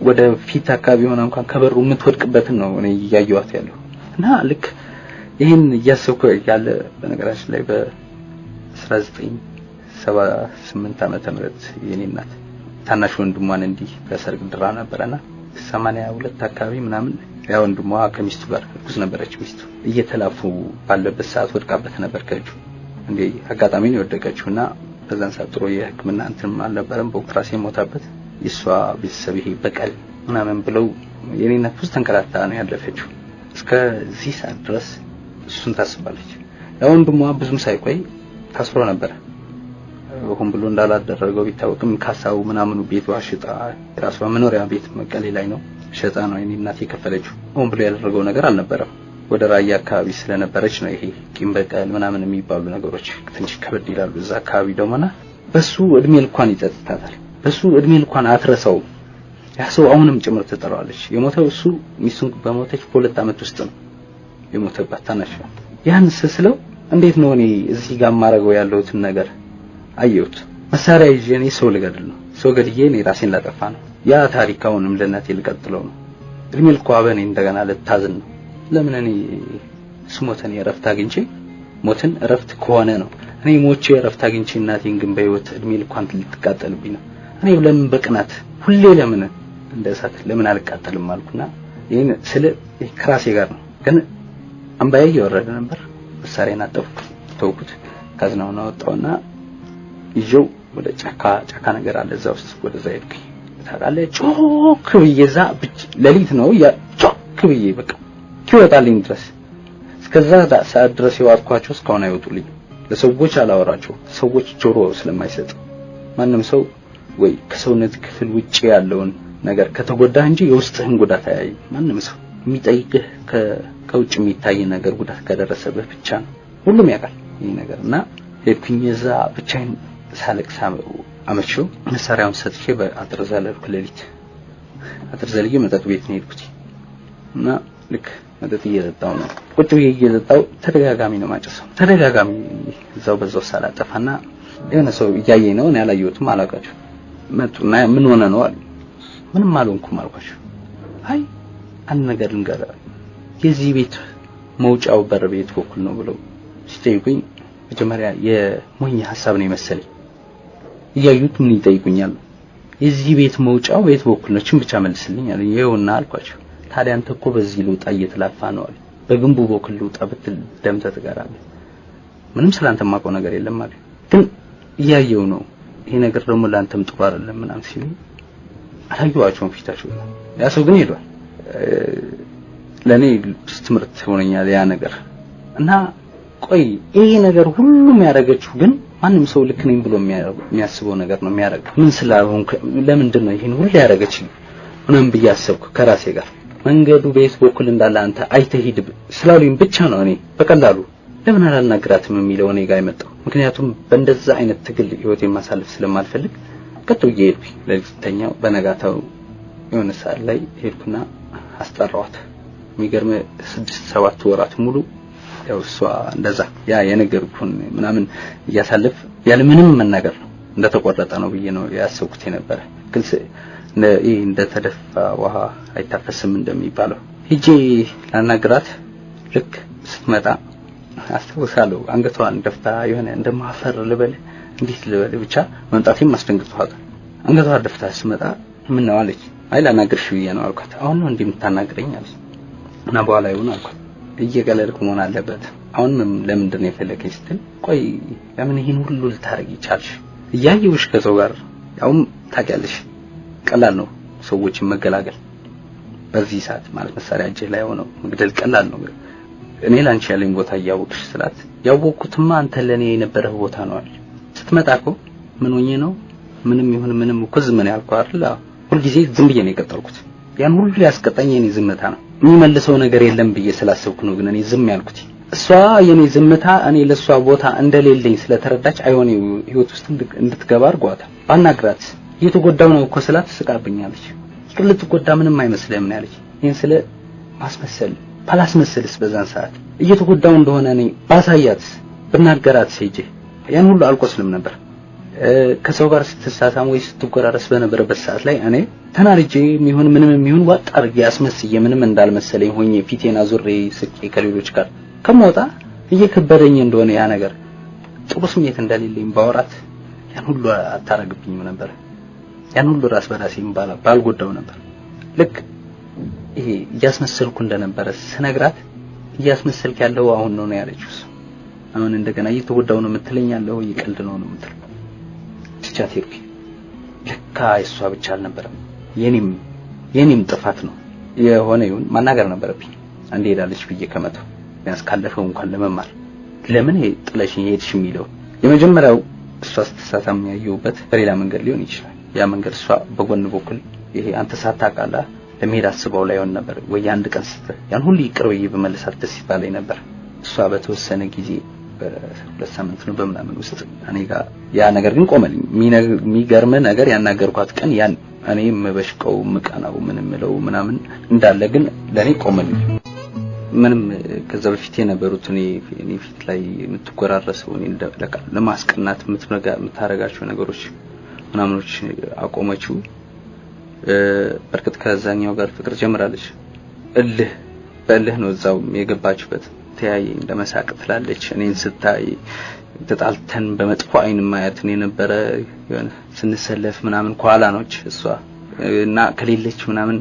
ወደ ፊት አካባቢ ሆነ እንኳን ከበሩ የምትወድቅበትን ነው እኔ ያያዩት ያለው እና ልክ ይሄን እያሰብኩ ያለ በነገራችን ላይ በ1978 ዓመተ ምህረት የኔ እናት ታናሽ ወንድሟን እንዲህ በሰርግ ድራ ነበርና 82 አካባቢ ምናምን ያው ወንድሟ ከሚስቱ ጋር እርጉዝ ነበረች። ሚስቱ እየተላፉ ባለበት ሰዓት ወድቃበት ነበር ከእጁ። እንዴ አጋጣሚ ነው የወደቀችውና በዛን ሰዓት ጥሩ የሕክምና እንትን አልነበረም። በኦፕራሲዮን ሞታበት የሷ ቤተሰብ ይሄ በቀል ምናምን ብለው የኔ እናት ብዙ ተንከራታ ነው ያለፈችው። እስከዚህ ሰዓት ድረስ እሱን ታስባለች። ያው ወንድሟ ብዙም ሳይቆይ ታስሮ ነበር። ሆን ብሎ እንዳላደረገው ቢታወቅም ካሳው ምናምኑ ቤቷ ሽጣ ራሷ መኖሪያ ቤት መቀሌ ላይ ነው ሸጣ ነው የኔ እናት የከፈለችው። ሆን ብሎ ያደረገው ነገር አልነበረም። ወደ ራያ አካባቢ ስለነበረች ነው ይሄ ቂም በቀል ምናምን የሚባሉ ነገሮች ትንሽ ከበድ ይላሉ እዛ አካባቢ ደሞና በሱ እድሜ ልኳን ይጸጥታታል። በሱ እድሜ ልኳን አትረሳው። ያ ሰው አሁንም ጭምር ትጠራዋለች። የሞተው እሱ ሚስቱን በሞተች በ2 አመት ውስጥ ነው የሞተባት ታናሽ። ያን ስስለው እንዴት ነው እኔ እዚህ ጋር ማረገው ያለውትን ነገር አየሁት። መሳሪያ ይዤ እኔ ሰው ልገድል ነው፣ ሰው ገድዬ እኔ ራሴን ላጠፋ ነው። ያ ታሪካውንም ለእናቴ ልቀጥለው ነው። እድሜ ልኳ በእኔ እንደገና ልታዝን ነው። ለምን እኔ ስሞተን የረፍት አግኝቼ ሞትን ረፍት ከሆነ ነው እኔ ሞቼ ረፍት አግኝቼ እናቴን ግን በህይወት እድሜ ልኳን ልትቃጠልብኝ ነው። እኔ ለምን በቅናት ሁሌ ለምን እንደ እሳት ለምን አልቃጠልም አልኩና ይሄን ስለ ክራሴ ጋር ነው። ግን አምባዬ እየወረደ ነበር። መሳሪያዬን አጠፍኩ፣ ተውኩት። ካዝናውን አወጣውና ይዤው ወደ ጫካ ነገር አለ እዛ ውስጥ ወደዛ ሄድኩኝ። ታውቃለህ ጮክ ብዬ እዛ ሌሊት ነው ያ ጮክ ብዬ በቃ ይወጣልኝ ድረስ እስከዛ ሰዓት ድረስ የዋጥኳቸው እስካሁን አይወጡልኝ። ለሰዎች አላወራቸው፣ ሰዎች ጆሮ ስለማይሰጥ ማንም ሰው ወይ ከሰውነት ክፍል ውጪ ያለውን ነገር ከተጎዳ እንጂ የውስጥህን ጉዳት አያይ። ማንም ሰው የሚጠይቅህ ከውጭ የሚታይ ነገር ጉዳት ከደረሰበት ብቻ ነው። ሁሉም ያውቃል ይሄ ነገርና ሄድኩኝ እዛ ብቻዬን ሳለቅስ አመሸው። መሳሪያውን ሰጥቼ በአጥር ዘለልኩ። ሌሊት አጥር ዘልዬ መጠጥ ቤት ነው የሄድኩት እና ልክ መጠጥ እየጠጣሁ ነው ቁጭ ብዬ እየጠጣሁ ተደጋጋሚ ነው ማጨሰው። ተደጋጋሚ እዛው በዛው ሳላጠፋና የሆነ ሰው እያየኝ ነው። እኔ አላየሁትም፣ አላውቃቸው። መጡና ምን ሆነ ነው አሉ። ምንም አልሆንኩም አልኳቸው። አይ አንድ ነገር ልንገር የዚህ ቤት መውጫው በር ቤት በኩል ነው ብለው ሲጠይቁኝ መጀመሪያ የሞኝ ሐሳብ ነው መሰለኝ እያዩት ምን ይጠይቁኛል የዚህ ቤት መውጫው ቤት በኩል ነው ችን ብቻ መልስልኝ አለ ይሄውና አልኳቸው ታዲያ አንተ እኮ በዚህ ልውጣ እየተላፋ ነው አለ በግንቡ በኩል ልውጣ ብትል ደምተ ትጋራለህ ምንም ስላንተ ማቆ ነገር የለም ማለት ግን እያየው ነው ይሄ ነገር ደግሞ ላንተም ጥሩ አይደለም ምናምን ሲሉ አላየዋቸውም ፊታቸው ያ ሰው ግን ሄዷል ለኔ ትምህርት ሆነኛል ያ ነገር እና ቆይ ይሄ ነገር ሁሉም ያደረገችው ግን ማንም ሰው ልክ ነኝ ብሎ የሚያስበው ነገር ነው የሚያደርገው ምን ስላልሆን ለምንድን ነው ይሄን ሁሉ ያደረገችኝ ምንም በያሰብኩ ከራሴ ጋር መንገዱ ቤት በኩል እንዳለ አንተ አይተሂድ ስላሉኝ ብቻ ነው እኔ በቀላሉ ለምን አላናግራትም የሚለው እኔ ጋር የመጣው ምክንያቱም በእንደዛ አይነት ትግል ህይወቴን ማሳለፍ ስለማልፈልግ ቀጥሎ እየሄድኩኝ ለልጅተኛው በነጋታው የሆነ ሰዓት ላይ ሄድኩና አስጠራዋት የሚገርም 6-7 ወራት ሙሉ ያው እሷ እንደዛ ያ የነገርኩን ምናምን እያሳለፍ ያለ ምንም መናገር ነው እንደተቆረጠ ነው ብዬ ነው ያሰብኩት የነበረ ግልጽ እንደተደፋ ውሃ አይታፈስም እንደሚባለው ሂጂ ላናግራት ልክ ስትመጣ አስተውሳለሁ አንገቷን ደፍታ የሆነ እንደማፈር ልበል እንዴት ልበል ብቻ መምጣቴም አስደንግጧታል አንገቷን ደፍታ ስትመጣ ምን ነው አለች አይ ላናግርሽ ብዬ ነው አልኳት አሁን ነው እንደምታናግረኝ አለች እና በኋላ ይሁን አልኳት እየገለልኩ መሆን አለበት አሁን ለምንድን ነው የፈለከኝ ስትል ቆይ ለምን ይሄን ሁሉ ልታረጊ ቻልሽ እያየሁሽ ከሰው ጋር ያውም ታውቂያለሽ ቀላል ነው ሰዎችን መገላገል በዚህ ሰዓት ማለት መሳሪያ እጅ ላይ ሆነው መግደል ቀላል ነው እኔ ላንቺ ያለኝ ቦታ ያወቅሽ ስላት ያወቅኩትማ አንተ ለኔ የነበረው ቦታ ነው አይደል ስትመጣኮ ምን ሆኜ ነው ምንም ይሁን ምንም እኮ ዝም ነው ያልኩት አይደል ሁሉ ጊዜ ዝም ብዬ ነው የቀጠልኩት ያን ሁሉ ያስቀጣኝ የኔ ዝምታ ነው የሚመልሰው ነገር የለም ብዬ ስላሰብኩ ነው ግን እኔ ዝም ያልኩት እሷ የኔ ዝምታ እኔ ለሷ ቦታ እንደሌለኝ ስለተረዳች አይሆን ህይወት ውስጥ እንድትገባ አርጓታል ባናግራት እየተጎዳው ነው እኮ ስላት ስቃብኛለች ልትጎዳ ምንም አይመስልም ነው ያለች ይሄን ስለ ማስመሰል ባላስመስልስ በዛን ሰዓት እየተጎዳው እንደሆነ እኔ ባሳያት በናገራት ሲጂ ያን ሁሉ አልቆስልም ነበር ከሰው ጋር ስትሳሳም ወይ ስትጎራረስ በነበረበት ሰዓት ላይ እኔ ተናርጄ የሚሆን ምንም የሚሆን ዋጥ አርጌ አስመስዬ ምንም እንዳልመሰለኝ ሆኜ ፊቴና ዙሬ ስቄ ከሌሎች ጋር ከመውጣ እየከበደኝ እንደሆነ ያ ነገር ጥሩ ስሜት እንደሌለኝ ባወራት ያን ሁሉ አታረግብኝም ነበር ያን ሁሉ ራስ በራሴ ባልጎዳው ነበር ልክ ይሄ ያስመሰልኩ እንደነበረ ስነግራት ያስመሰልክ ያለው አሁን ነው ያለችው አሁን እንደገና እየተጎዳው ነው የምትለኝ ያለው ይቀልድ ነው የምትለው ትቻቴርኩ ለካ እሷ ብቻ አልነበረም የኔም ጥፋት ነው የሆነ ይሁን ማናገር ነበረብኝ አንዴ ሄዳለች ብዬ ከመተው ያስካለፈው እንኳን ለመማር ለምን ጥለሽኝ ሄድሽ የሚለው የመጀመሪያው እሷ ስትሳሳም ያየውበት በሌላ መንገድ ሊሆን ይችላል ያ መንገድ እሷ በጎን በኩል ይሄ አንተ ሳታቃላ ለመሄድ አስበው ላይ ሆነ ነበር ወይ አንድ ቀን ያን ሁሉ ይቅርበይ በመለሳት ደስ ይባለኝ ነበር እሷ በተወሰነ ጊዜ በሁለት ሳምንት ነው በመናምን ውስጥ እኔ ጋር ያ ነገር ግን ቆመልኝ የሚገርም ነገር ያናገርኳት ቀን ያን እኔ መበሽቀው ምቀናው ምንም ምለው ምናምን እንዳለ ግን ለኔ ቆመልኝ ምንም ከዛ በፊት የነበሩት እኔ ፊት ላይ የምትጎራረሰው እኔ ለካ ለማስቀናት የምታረጋቸው ነገሮች ምናምኖች አቆመችው በርከት ከዛኛው ጋር ፍቅር ጀምራለች በእልህ ነው እዛው የገባችበት ተያይ እንደመሳቅ ትላለች እኔን ስታይ ተጣልተን በመጥፎ አይን ማየት ነው የነበረ የሆነ ስንሰለፍ ምናምን ኳላኖች እሷ እና ከሌለች ምናምን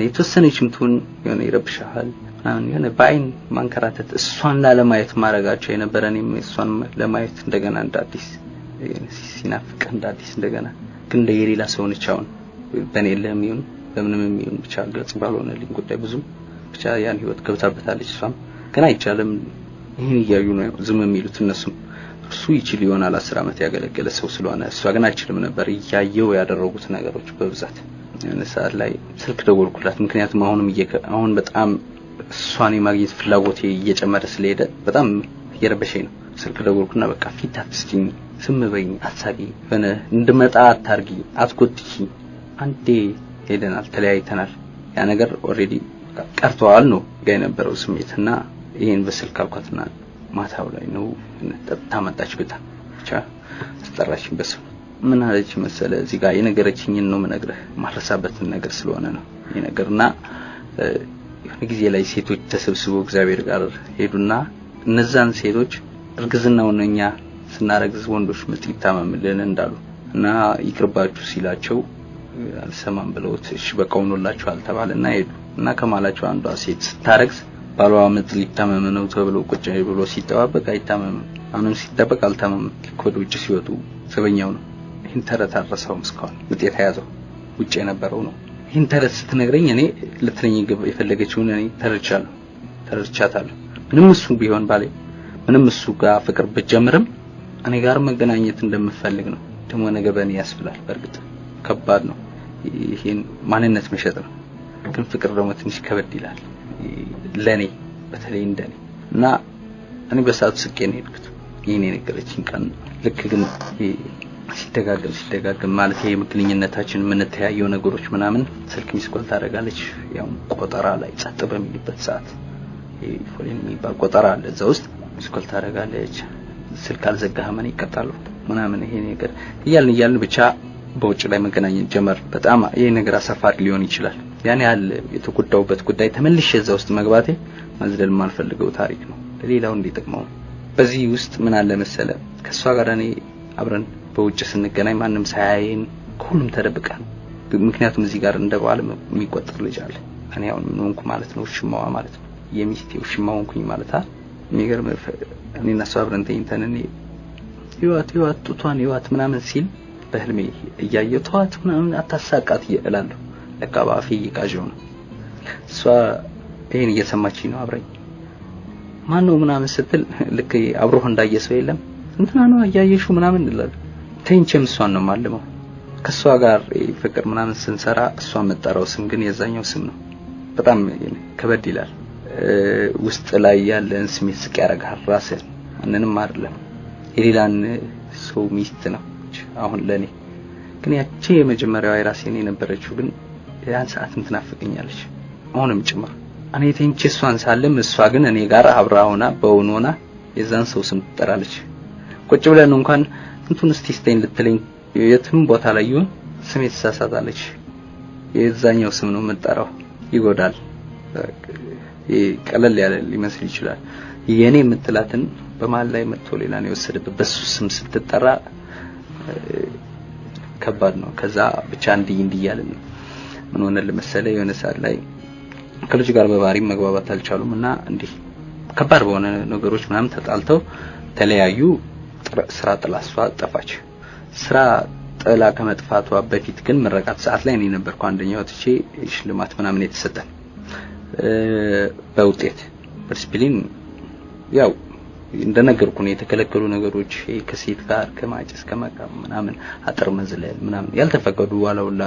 የተወሰነችም ትሁን የሆነ ይረብሻል ምናምን የሆነ በአይን ማንከራተት እሷን ለማየት ማረጋቸው የነበረ እኔም እሷን ለማየት እንደገና እንዳዲስ ሲናፍቅ እንዳዲስ እንደገና ግን ለየሌላ ሰው ነች አሁን በኔ ለምን ይሁን በምንም ይሁን ብቻ ግልጽ ባልሆነልኝ ጉዳይ ብዙ ብቻ ያን ህይወት ገብታበታለች እሷም ግን አይቻለም ይሄን ይያዩ ነው ዝም የሚሉት እነሱም እሱ ይችል ይሆናል 10 አመት ያገለገለ ሰው ስለሆነ እሷ ግን አይችልም ነበር ያየው ያደረጉት ነገሮች በብዛት ሰዓት ላይ ስልክ ደወልኩላት ምክንያቱም አሁን በጣም እሷን የማግኘት ፍላጎቴ እየጨመረ ስለሄደ በጣም እየረበሸኝ ነው ስልክ ደወልኩና በቃ ፊት አትስጪኝ ስም በይኝ አሳቂ በነ እንድመጣ አታርጊ አትቆጥጪ አንዴ ሄደናል ተለያይተናል ያ ነገር ኦሬዲ ቀርቷል ነው የነበረው ስሜትና ይሄን በስልክ አልኳትና ማታው ላይ ነው ተጣመጣች ብታ ብቻ አስጠራችኝ በስም ምን አለች መሰለ እዚህ ጋር የነገረችኝን ነው መነግረህ ማረሳበትን ነገር ስለሆነ ነው ይሄ ነገርና ጊዜ ላይ ሴቶች ተሰብስበው እግዚአብሔር ጋር ሄዱና እነዛን ሴቶች እርግዝናውን እኛ ስናረግዝ ወንዶች ምጥ ይታመምልን እንዳሉ እና ይቅርባችሁ ሲላቸው አልሰማም ብለውት እሺ በቃ ሆኖላችሁ አልተባለና ሄዱ እና ከማላቸው አንዷ ሴት ስታረግዝ ባሏ ምጥ ሊታመም ነው ተብሎ ቁጭ ብሎ ሲጠባበቅ አይታመም አሁንም ሲጠበቅ አልታመም ከወደ ውጭ ሲወጡ ዘበኛው ነው ይህን ተረት አልረሳውም እስካሁን ምጥ የተያዘው ውጭ የነበረው ነው ይህን ተረት ስትነግረኝ እኔ ልትለኝ የፈለገችውን እኔ ተረድቻታለሁ ምንም እሱ ቢሆን ባሌ ምንም እሱ ጋር ፍቅር ብጀምርም እኔ ጋር መገናኘት እንደምፈልግ ነው ደሞ ነገ በእኔ ያስብላል በርግጥ ከባድ ነው ይሄን ማንነት መሸጥ ነው ግን ፍቅር ደግሞ ትንሽ ከበድ ይላል ለኔ በተለይ እንደኔ እና እኔ በሰዓቱ ስቄ ነው ሄድኩት ይሄን የነገረችኝ ቀን ልክ ግን ሲደጋገም ማለት ይሄ ምክንያታችን ምን ተያየው ነገሮች ምናምን ስልክ ሚስኮል ታደርጋለች ያው ቆጠራ ላይ ጸጥ በሚልበት ሰዓት ፎሌን የሚባል ቆጠራ አለ እዛ ውስጥ ሚስኮል ታደርጋለች ስልክ አልዘጋህም እኔ ይቀጣሉ ምናምን ይሄ ነገር እያልን ብቻ በውጭ ላይ መገናኘት ጀመር በጣም ይሄ ነገር አሳፋሪ ሊሆን ይችላል ያኔ ያህል የተጎዳውበት ጉዳይ ተመልሼ እዛ ውስጥ መግባቴ ማዝደል ማልፈልገው ታሪክ ነው ለሌላው እንዲጠቅመው በዚህ ውስጥ ምን አለ መሰለ ከሷ ጋር እኔ አብረን በውጭ ስንገናኝ ማንንም ሳያየን ሁሉም ተደብቀን ምክንያቱም እዚህ ጋር እንደባለ የሚቆጠር ልጅ አለ እኔ አሁን ምን ሆንኩ ማለት ነው ሽማዋ ማለት ነው የሚስቴው ሽማው ሆንኩኝ ማለት የሚገርም እኔና እሷ አብረን ተኝተን እኔ ይዋት ጡቷን ይዋት ምናምን ሲል በህልሜ እያየሁ ተዋት ምናምን አታሳቃት እላለሁ ለካ ባፌ ይቃጀው ነው እሷ ይሄን እየሰማችኝ ነው አብረኝ ማን ነው ምናምን ስትል ልክ አብሮህ እንዳየሰው የለም እንትና ነው አያየሽው ምናምን ይላል ተንቸም እሷን ነው ማለመው ከሷ ጋር ፍቅር ምናምን ስንሰራ እሷ መጣራው ስም ግን የዛኛው ስም ነው በጣም ከበድ ይላል ውስጥ ላይ ያለን ስሜት ስቅ ያረጋል ራስህ ማንንም አይደለም የሌላን ሰው ሚስት ነው አሁን ለኔ ግን ያቺ የመጀመሪያው የራሴን የነበረችው ግን ያን ሰዓት እንትናፍቀኛለች አሁንም ጭምር እኔ ተንቼ እሷን ሳለም እሷ ግን እኔ ጋር አብራውና በውኖና የዛን ሰው ስም ትጠራለች ቁጭ ብለን እንኳን እንቱን ስቲስቴን ልትለኝ የትም ቦታ ላይ ይሁን ስሜት ተሳሳታለች የዛኛው ስም ነው መጣራው ይጎዳል ቀለል ያለ ሊመስል ይችላል የኔ የምትላትን በማል ላይ መጥቶ ሌላ ነው የወሰደበት በሱ ስም ስትጠራ ከባድ ነው ከዛ ብቻ እንዲህ ያለን ምን ሆነ ለምሳሌ የሆነ ሰዓት ላይ ከልጅ ጋር በባህሪ መግባባት አልቻሉምና እንዲህ ከባድ በሆነ ነገሮች ምናምን ተጣልተው ተለያዩ ስራ ጥላሷ ጠፋች ስራ ጥላ ከመጥፋቷ በፊት ግን ምረቃት ሰዓት ላይ እኔ ነበርኩ አንደኛው ወጥቼ ሽልማት ምናምን የተሰጠን በውጤት ዲስፕሊን ያው እንደነገርኩ ነው የተከለከሉ ነገሮች ከሴት ጋር ከማጨስ ከመቃም ምናምን አጥር መዝለል ምናምን ያልተፈቀዱ ዋላውላ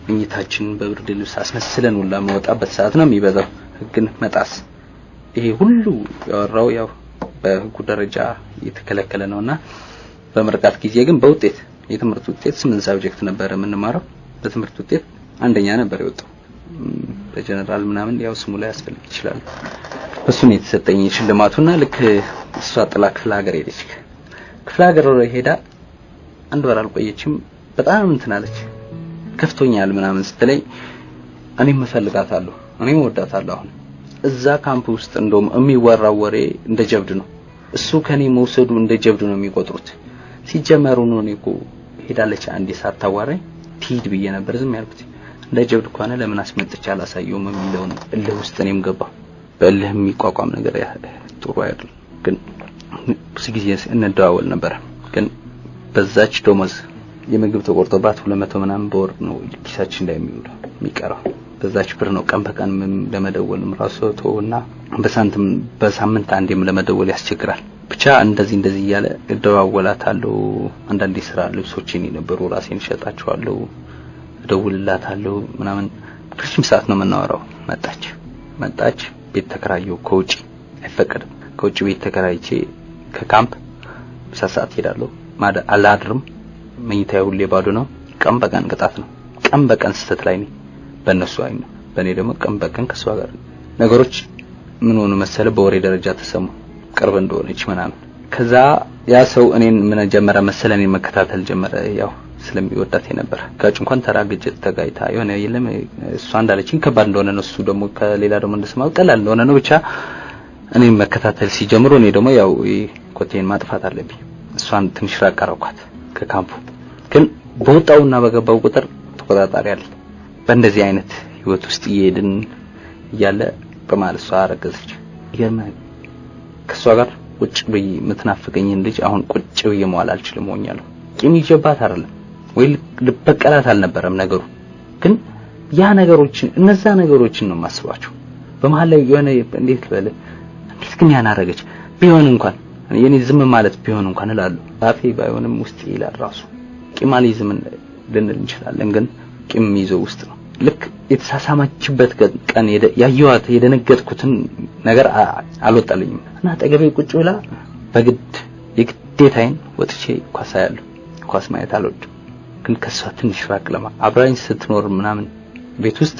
ምኝታችን በብርድ ልብስ አስመስለን ወላ መውጣበት ሰዓት ነው የሚበዛው ህግን መጣስ ይሄ ሁሉ ያወራው ያው በህጉ ደረጃ የተከለከለ ነውና በመርቃት ጊዜ ግን በውጤት የትምህርት ውጤት 8 ሳብጀክት ነበር የምንማረው በትምህርት ውጤት አንደኛ ነበር የወጣው በጀነራል ምናምን ያው ስሙ ላይ ያስፈልግ ይችላል እሱ ነው የተሰጠኝ ሽልማቱና ልክ እሷ ጥላ ክፍለ ሀገር ሄደች ክፍለ ሀገር ሄዳ አንድ ወር አልቆየችም በጣም እንትናለች ከፍቶኛል ምናምን ስትለኝ እኔም መፈልጋታለሁ እኔም ወዳታለሁ አሁን እዛ ካምፕ ውስጥ እንደውም የሚወራው ወሬ እንደ ጀብድ ነው እሱ ከኔ መውሰዱ እንደ ጀብድ ነው የሚቆጥሩት ሲጀመሩ ነው እኮ ሄዳለች አንዴ ሳታዋራኝ ትሂድ ብዬ ነበር ዝም ያልኩት እንደ ጀብድ ከሆነ ለምን አስመጥቻ አላሳየውም የሚለው ነው እልህ ውስጥ እኔም ገባሁ በእልህ የሚቋቋም ነገር ጥሩ አይደል ግን ብዙ ጊዜ እንደዋወል ነበር ግን በዛች ደሞዝ የምግብ ተቆርጦባት 200 ምናምን በወር ነው ኪሳችን ላይ የሚቀረው በዛች ብር ነው ቀን በቀን ለመደወልም ራሱ ተውና በሳምንት አንዴም ለመደወል ያስቸግራል ብቻ እንደዚህ ያለ እደዋወላታለሁ አንዳንዴ ስራ ልብሶችን የነበሩ ራሴን ሸጣቸዋለሁ እደውልላታለሁ ምናምን ረጅም ሰዓት ነው የምናወራው መጣች ቤት ተከራየው ከውጪ አይፈቀድም ከውጪ ቤት ተከራይቼ ከካምፕ ሰዓት ሄዳለሁ አላድርም መኝታው ሁሌ ባዶ ነው ቀን በቀን ቅጣት ነው ቀን በቀን ስተት ላይ ነኝ በእነሱ አይነ በእኔ ደግሞ ቀን በቀን ከሷ ጋር ነገሮች ምን ሆነ መሰለ በወሬ ደረጃ ተሰሙ ቅርብ እንደሆነች ምናምን ከዛ ያ ሰው እኔን ምን ጀመረ መሰለ እኔን መከታተል ጀመረ ያው ስለሚወዳት ነበር ጋጭ እንኳን ተራግጭ ተጋይታ የሆነ የለም እሷ እንዳለችኝ ከባድ እንደሆነ ነው እሱ ደግሞ ከሌላ ደግሞ እንደሰማው ቀላል እንደሆነ ነው ብቻ እኔ መከታተል ሲጀምሩ እኔ ደግሞ ያው ኮቴን ማጥፋት አለብኝ እሷን ትንሽ ራቅ አረኳት ከካምፑ ግን በወጣውና በገባው ቁጥር ተቆጣጣሪ አለ በእንደዚህ አይነት ህይወት ውስጥ ይሄድን ያለ በማለት እሷ አረገዘች ይገርማል ከሷ ጋር ቁጭ ብዬ ምትናፍቀኝን ልጅ አሁን ቁጭ ብዬ መዋል አልችልም ሆኛለሁ ቂም ይጀባት አይደለም ወይ ልበቀላት አልነበረም ነገሩ ግን ያ ነገሮችን እነዛ ነገሮችን ነው ማስባቸው በመሃል ላይ የሆነ እንዴት ልበል እንዴት ግን ያናረገች ቢሆን እንኳን የኔ ዝም ማለት ቢሆን እንኳን እላለሁ አፌ ባይሆንም ውስጥ ይላል ራሱ ቂማሊዝም ልንል እንችላለን ግን ቂም ይዞ ውስጥ ነው ልክ የተሳሳማችበት ቀን ያየዋት የደነገጥኩትን ነገር አልወጣልኝም እና ጠገቤ ቁጭ ብላ በግድ የግዴታዬን ወጥቼ ኳሳያለሁ ኳስ ማየት አልወድም ግን ከሷ ትንሽ ራቅ ለማ አብራኝ ስትኖር ምናምን ቤት ውስጥ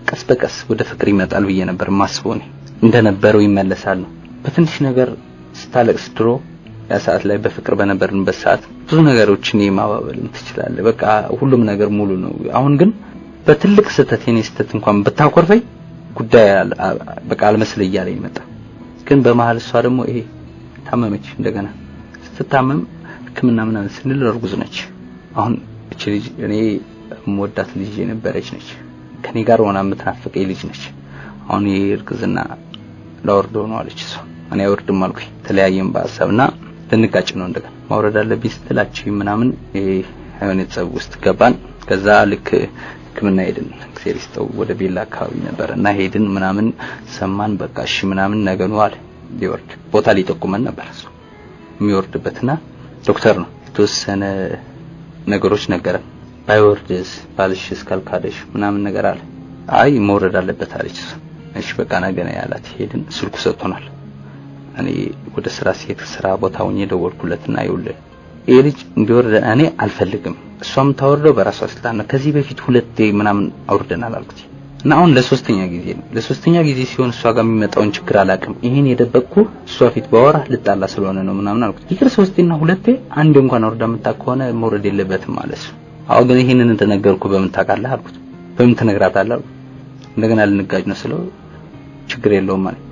ቀስ በቀስ ወደ ፍቅር ይመጣል ብዬ ነበር ማስበው ነው እንደነበረው ይመለሳል ነው በትንሽ ነገር ስታለቅስ ድሮ ያ ሰዓት ላይ በፍቅር በነበርንበት ሰዓት ብዙ ነገሮችን የማባበል ትችላለህ በቃ ሁሉም ነገር ሙሉ ነው አሁን ግን በትልቅ ስተት የኔ ስተት እንኳን በታቆርፈኝ ጉዳይ በቃ አልመስል ይያለኝ መጣ ግን በመሃል እሷ ደግሞ ይሄ ታመመች እንደገና ስትታመም ህክምና ምናምን ስንል እርጉዝ ነች አሁን እቺ ልጅ እኔ ሞዳት ልጅ የነበረች ነች ከኔ ጋር ሆና የምትናፍቀኝ ልጅ ነች አሁን ይርግዝና ላወርዶ ነው አለች እሷ እኔ አወርድም አልኩኝ ተለያየን በሐሳብና ልንጋጭ ነው እንደገና ማውረድ አለብኝ ስትላችሁ ምናምን አይነት ጸብ ውስጥ ገባን ከዛ ልክ ህክምና ሄድን ክሴሪስታው ወደ ቤላ አካባቢ ነበርና ሄድን ምናምን ሰማን በቃ እሺ ምናምን ነገኑ አለ ሊወርድ ቦታ ሊጠቁመን ነበር እሱ የሚወርድበትና ዶክተር ነው ተወሰነ ነገሮች ነገረን ባይወርድስ ባልሽ እስካልካደሽ ምናምን ነገር አለ አይ መውረድ አለበት አለች እሺ በቃ ነገና ያላት ሄድን ስልኩ ሰጥቶናል እኔ ወደ ስራ ሲሄድ ስራ ቦታው ደወልኩለትና ይውልህ ይሄ ልጅ እንዲወርድ እኔ አልፈልግም እሷም ታወርደው በራሷ ስልጣን ነው ከዚህ በፊት ሁለቴ ምናምን አውርደናል አልኩት እና አሁን ለሶስተኛ ጊዜ ነው ለሶስተኛ ጊዜ ሲሆን እሷ ጋር የሚመጣውን ችግር አላቅም ይሄን የደበቅኩ እሷ ፊት ባወራ ልጣላ ስለሆነ ነው ምናምን አልኩት ይቅር ሶስቴና ሁለቴ አንድ እንኳን አውርዳ መጣከሆነ መውረድ የለበትም ማለት ነው አሁን ግን ይሄንን ተነገርኩ በምን ታውቃለህ አልኩት በምን ተነግራታለህ እንደገና ልንጋጭ ነው ስለው ችግር የለውም ማለት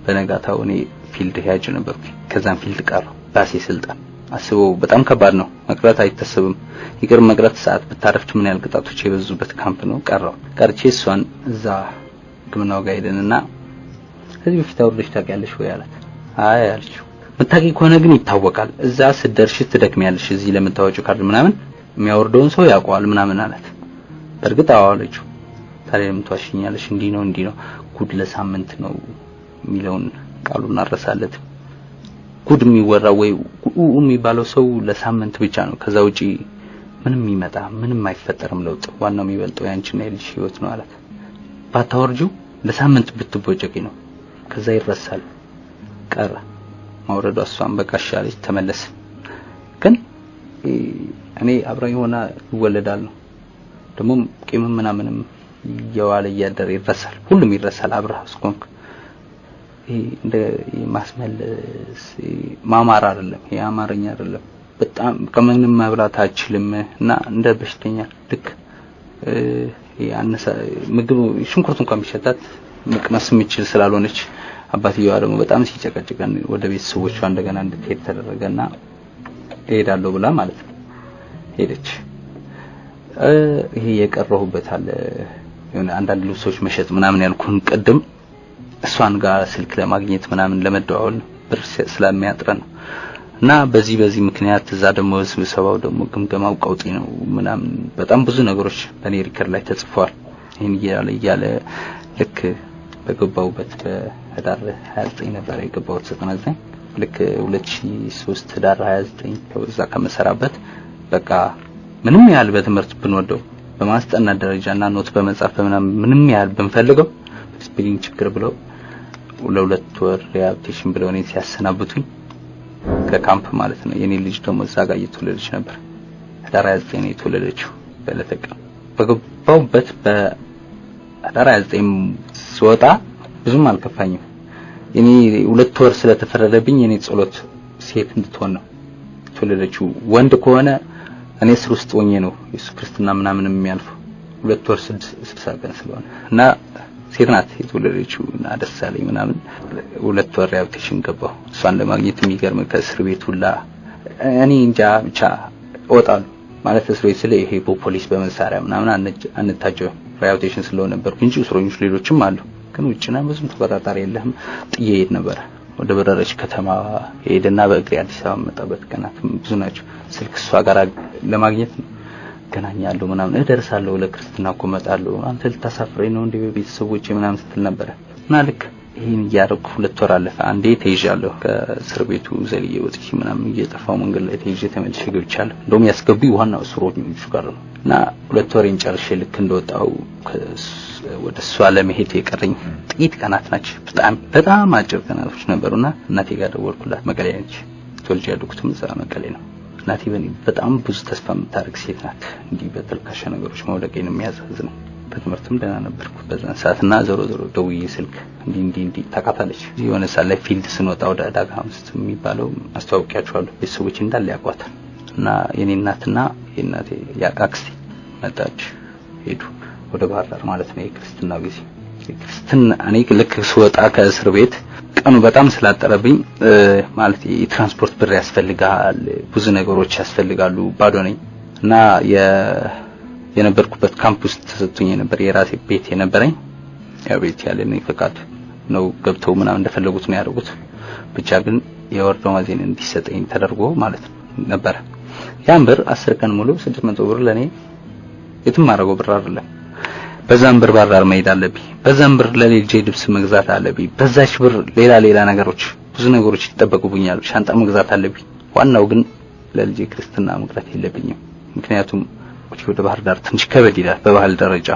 በነጋታው እኔ ፊልድ ሄጄ ነበርኩ ከዛም ፊልድ ቀረው ራሴ ስልጣን አስበው በጣም ከባድ ነው መቅረት አይተሰብም ይቅር መቅረት ሰዓት ብታረፍች ምን ያህል ቅጣቶች የበዙበት ካምፕ ነው ቀረው ቀርቼ እሷን እዛ ግምናው ጋር ሄደንና ከዚህ በፊት አውርደሽ ታውቂያለሽ ወይ አላት አይ አልችው መታቂ ከሆነ ግን ይታወቃል እዛ ስደርሽ ትደክሚያለሽ እዚህ ለምታወጪው ካርድ ምናምን የሚያወርደውን ሰው ያውቀዋል ምናምን አላት በርግጥ አዋለችው ታዲያ ምትዋሽኛለሽ እንዲ ነው ጉድ ለሳምንት ነው ሚሊዮን ቃሉን አረሳለት ጉድ የሚወራው ወይ የሚባለው ሰው ለሳምንት ብቻ ነው ከዛ ውጪ ምንም ይመጣ ምንም አይፈጠርም ለውጥ ዋናው የሚበልጠው ያንቺና የልጅ ህይወት ነው አላት ባታወርጁ ለሳምንት ብትቦጨቂ ነው ከዛ ይረሳል ቀረ ማውረዷ እሷን በቃሻለች ተመለስ ግን እኔ አብራኝ ሆና ይወለዳል ነው ደግሞ ቂም ምናምንም የዋለ ያደረ ይረሳል ሁሉም ይረሳል አብራህ እስኮንክ እንደ ማስመለስ ማማር አይደለም ያማረኛ አይደለም በጣም ከመንም ማብራት አችልም እና እንደ በሽተኛ ልክ ያነሳ ምግብ ሽንኩርት እንኳን ቢሸጣት መቅመስ የሚችል ስላልሆነች አባትየዋ ደግሞ በጣም ሲጨቀጭቀን ወደ ቤተሰቦቿ እንደገና እንድትሄድ ተደረገና ሄዳለሁ ብላ ማለት ነው ሄደች ይሄ የቀረሁበት አለ የሆነ አንዳንድ ልብሶች መሸጥ ምናምን ያልኩን ቀደም እሷን ጋር ስልክ ለማግኘት ምናምን ለመደዋወል ብር ስለሚያጥረን እና በዚህ ምክንያት እዛ ደግሞ ስብሰባው ደግሞ ግምገማው ቀውጢ ነው ምናምን በጣም ብዙ ነገሮች በኔ ሪከርድ ላይ ተጽፈዋል ይሄን እያለ ልክ በገባውበት በህዳር 29 ነበር የገባውት 99 ልክ 2003 ህዳር 29 እዛ ከመሰራበት በቃ ምንም ያህል በትምህርት ብንወደው በማስጠናት ደረጃና ኖት በመጻፍ ምንም ያህል ብንፈልገው ስፔሊንግ ችግር ብለው ለሁለት ወር ሪሃቢሊቴሽን ብለው እኔ ሲያሰናብቱኝ ከካምፕ ማለት ነው የኔ ልጅ ደግሞ እዛ ጋር እየተወለደች ነበር ህዳር 29 የተወለደችው በለተቀ በገባውበት በህዳር 29 ስወጣ ብዙም አልከፋኝም የኔ ሁለት ወር ስለተፈረደብኝ የኔ ጸሎት ሴት እንድትሆን ነው የተወለደችው ወንድ ከሆነ እኔ ስር ውስጥ ሆኜ ነው ኢየሱስ ክርስትና ምናምን የሚያልፈው 2 ወር 60 ቀን ስለሆነ እና ሴት ናት የተወለደችው እና ደስ አለኝ ምናምን 2 ወር ሪሃቢሊቴሽን ገባሁ እሷን ለማግኘት የሚገርም ከእስር ቤት ሁላ እኔ እንጃ ብቻ እወጣለሁ ማለት እስር ቤት ስለ ይሄ ፖሊስ በመሳሪያ ምናምን አንታጀው ሪሃቢሊቴሽን ስለሆነ ነበር እንጂ እስረኞች ሌሎችም አሉ ግን ውጭና ብዙም ተቆጣጣሪ የለህም ጥዬ ሄድ ነበር ወደ በረረች ከተማ ሄድና በእግሬ አዲስ አበባ መጣበት ቀናት ብዙ ናቸው ስልክ እሷ ጋር ለማግኘት ገናኛለሁ ምናምን እደርሳለሁ ለክርስቲናኮ መጣለሁ አንተ ልታሳፍረኝ ነው እንዴ ቤተሰቦቼ ምናምን ስትል ነበር እና ልክ ይሄን ያረኩ 2 ወር አለፈ አንዴ ተይዣለሁ ከእስር ቤቱ ዘልዬ ወጥቼ ምናምን እየጠፋው መንገድ ላይ ተይዤ ተመልሼ ገብቻለሁ እንደውም ያስገቡ ዋናው እስረኞቹ ጋር ነው እና 2 ወር እንጨርሼ ልክ እንደወጣው ወደ እሷ ለመሄድ የቀረኝ ጥቂት ቀናት ናቸው በጣም አጭር ቀናቶች ነበሩና እናቴ ጋር ደወልኩላት መቀሌ ነች ተወልጄ ያደኩትም እዛ መቀሌ ነው እናቴ በጣም ብዙ ተስፋ የምታደርግ ሴት ናት እንዲህ በተልካሻ ነገሮች መውደቄን የሚያሳዝነው በትምህርትም ደህና ነበርኩ በዛን ሰዓትና ዞሮ ደውዬ ስልክ እንዲህ ታቃታለች የሆነ ሰዓት ላይ ፊልድ ስንወጣ ወደ ዳጋ ውስጥ የሚባለው አስተዋውቂያቸዋለሁ ቤተሰቦች እንዳለ ያቋታል እና የኔ እናትና የእናቴ አክስቴ መጣች ሄዱ ወደ ባህር ዳር ማለት ነው የክርስትና ጊዜ ክርስትና እኔ ልክ ስወጣ ከእስር ቤት ቀኑ በጣም ስላጠረብኝ ማለት የትራንስፖርት ብር ያስፈልጋል ብዙ ነገሮች ያስፈልጋሉ ባዶ ነኝ እና የነበርኩበት ካምፕ ውስጥ ተሰጥቶኝ ነበር የራሴ ቤት የነበረኝ ያ ቤት ያለኝ ፈቃድ ነው ገብተው ምናምን እንደፈለጉት ነው ያደረጉት ብቻ ግን የወርደው ማዜን እንዲሰጠኝ ተደርጎ ማለት ነበር ያን ብር 10 ቀን ሙሉ 600 ብር ለኔ የትም ማረገው ብር አይደለም በዛም ብር ባራር መሄድ አለብኝ በዛም ብር ለልጄ ልብስ መግዛት አለብኝ በዛች ብር ሌላ ነገሮች ብዙ ነገሮች ይተበቁብኛል ሻንጣ መግዛት አለብኝ ዋናው ግን ለልጄ ክርስትና መግዛት የለብኝም ምክንያቱም ወደ ባህር ዳር ትንሽ ከበድ ይላል በባህል ደረጃ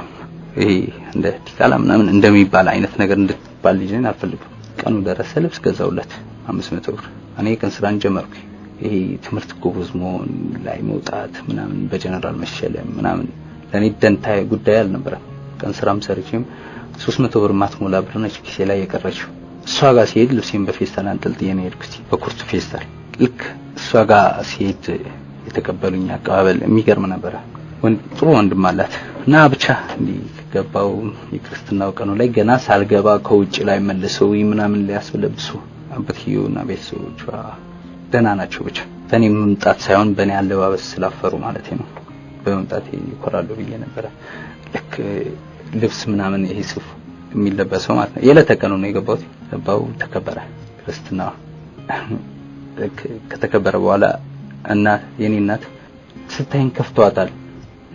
ይሄ እንደ ዲቃላ ምናምን እንደሚባል አይነት ነገር እንድትባል ልጄን አልፈልግም ቀኑ ደረሰ ልብስ ገዛውለት 500 ብር እኔ ቀን ስራን ጀመርኩ ይሄ ትምህርት ጎበዝ መሆን ላይ መውጣት ምናምን በጀነራል መሸለም ምናምን ለኔ ደንታይ ጉዳይ አልነበረም ቀን ስራም ሰርቼም 300 ብር ማትሞላ ብር ነች ኪሴ ላይ የቀረችው እሷ ጋር ሲሄድ ልብሴን በፌስታል አንጠልጥዬ ነው የሄድኩት በኩርቱ ፌስታል ልክ እሷ ጋር ሲሄድ የተቀበሉኝ አቀባበል የሚገርም ነበር ጥሩ ወንድም አላት እና ብቻ እንዲገባው የክርስትናው ቀኑ ላይ ገና ሳልገባ ከውጭ ላይ መልሰው ምናምን ሊያስበለብሱ አባትየውና ቤተሰቦቿ ደህና ናቸው ብቻ በኔ መምጣት ሳይሆን በኔ አለባበስ ስላፈሩ ማለት ነው በመምጣቴ ይኮራሉ ብዬ ነበር ልክ ልብስ ምናምን ይሄ ሱፍ የሚለበሰው ማለት ነው የለተቀኑ ነው የገባው ተከበረ ክርስትና ልክ ከተከበረ በኋላ እና የኔ እናት ስታይን ከፍቷታል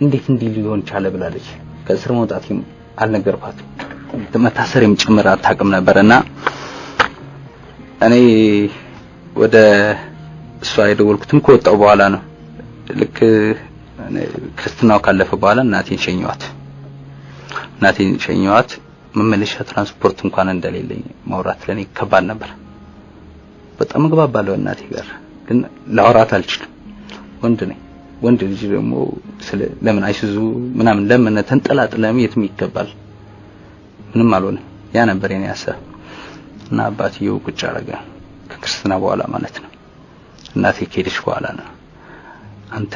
እንዴት ሊሆን ቻለ ብላለች ከስር መውጣትም አልነገርኳትም መታሰርም ጭምር አታውቅም ነበርና እኔ ወደ እሷ የደወልኩትም ከወጣው በኋላ ነው ልክ ክርስትናው ካለፈ በኋላ እናቴን ሸኘኋት መመለሻ ትራንስፖርት እንኳን እንደሌለኝ ማውራት ለኔ ከባድ ነበር በጣም ግባባለው እናቴ ጋር ግን ላውራት አልችልም ወንድ ልጅ ደግሞ ለምን አይሱዙ ምናምን ለምን ተንጠላጥለም የትም ይገባል ምንም አልሆነ ያ ነበር የኔ ሐሳብ እና አባትየው ቁጭ አረጋ ከክርስትና በኋላ ማለት ነው እናቴ ከሄደች በኋላ ነው አንተ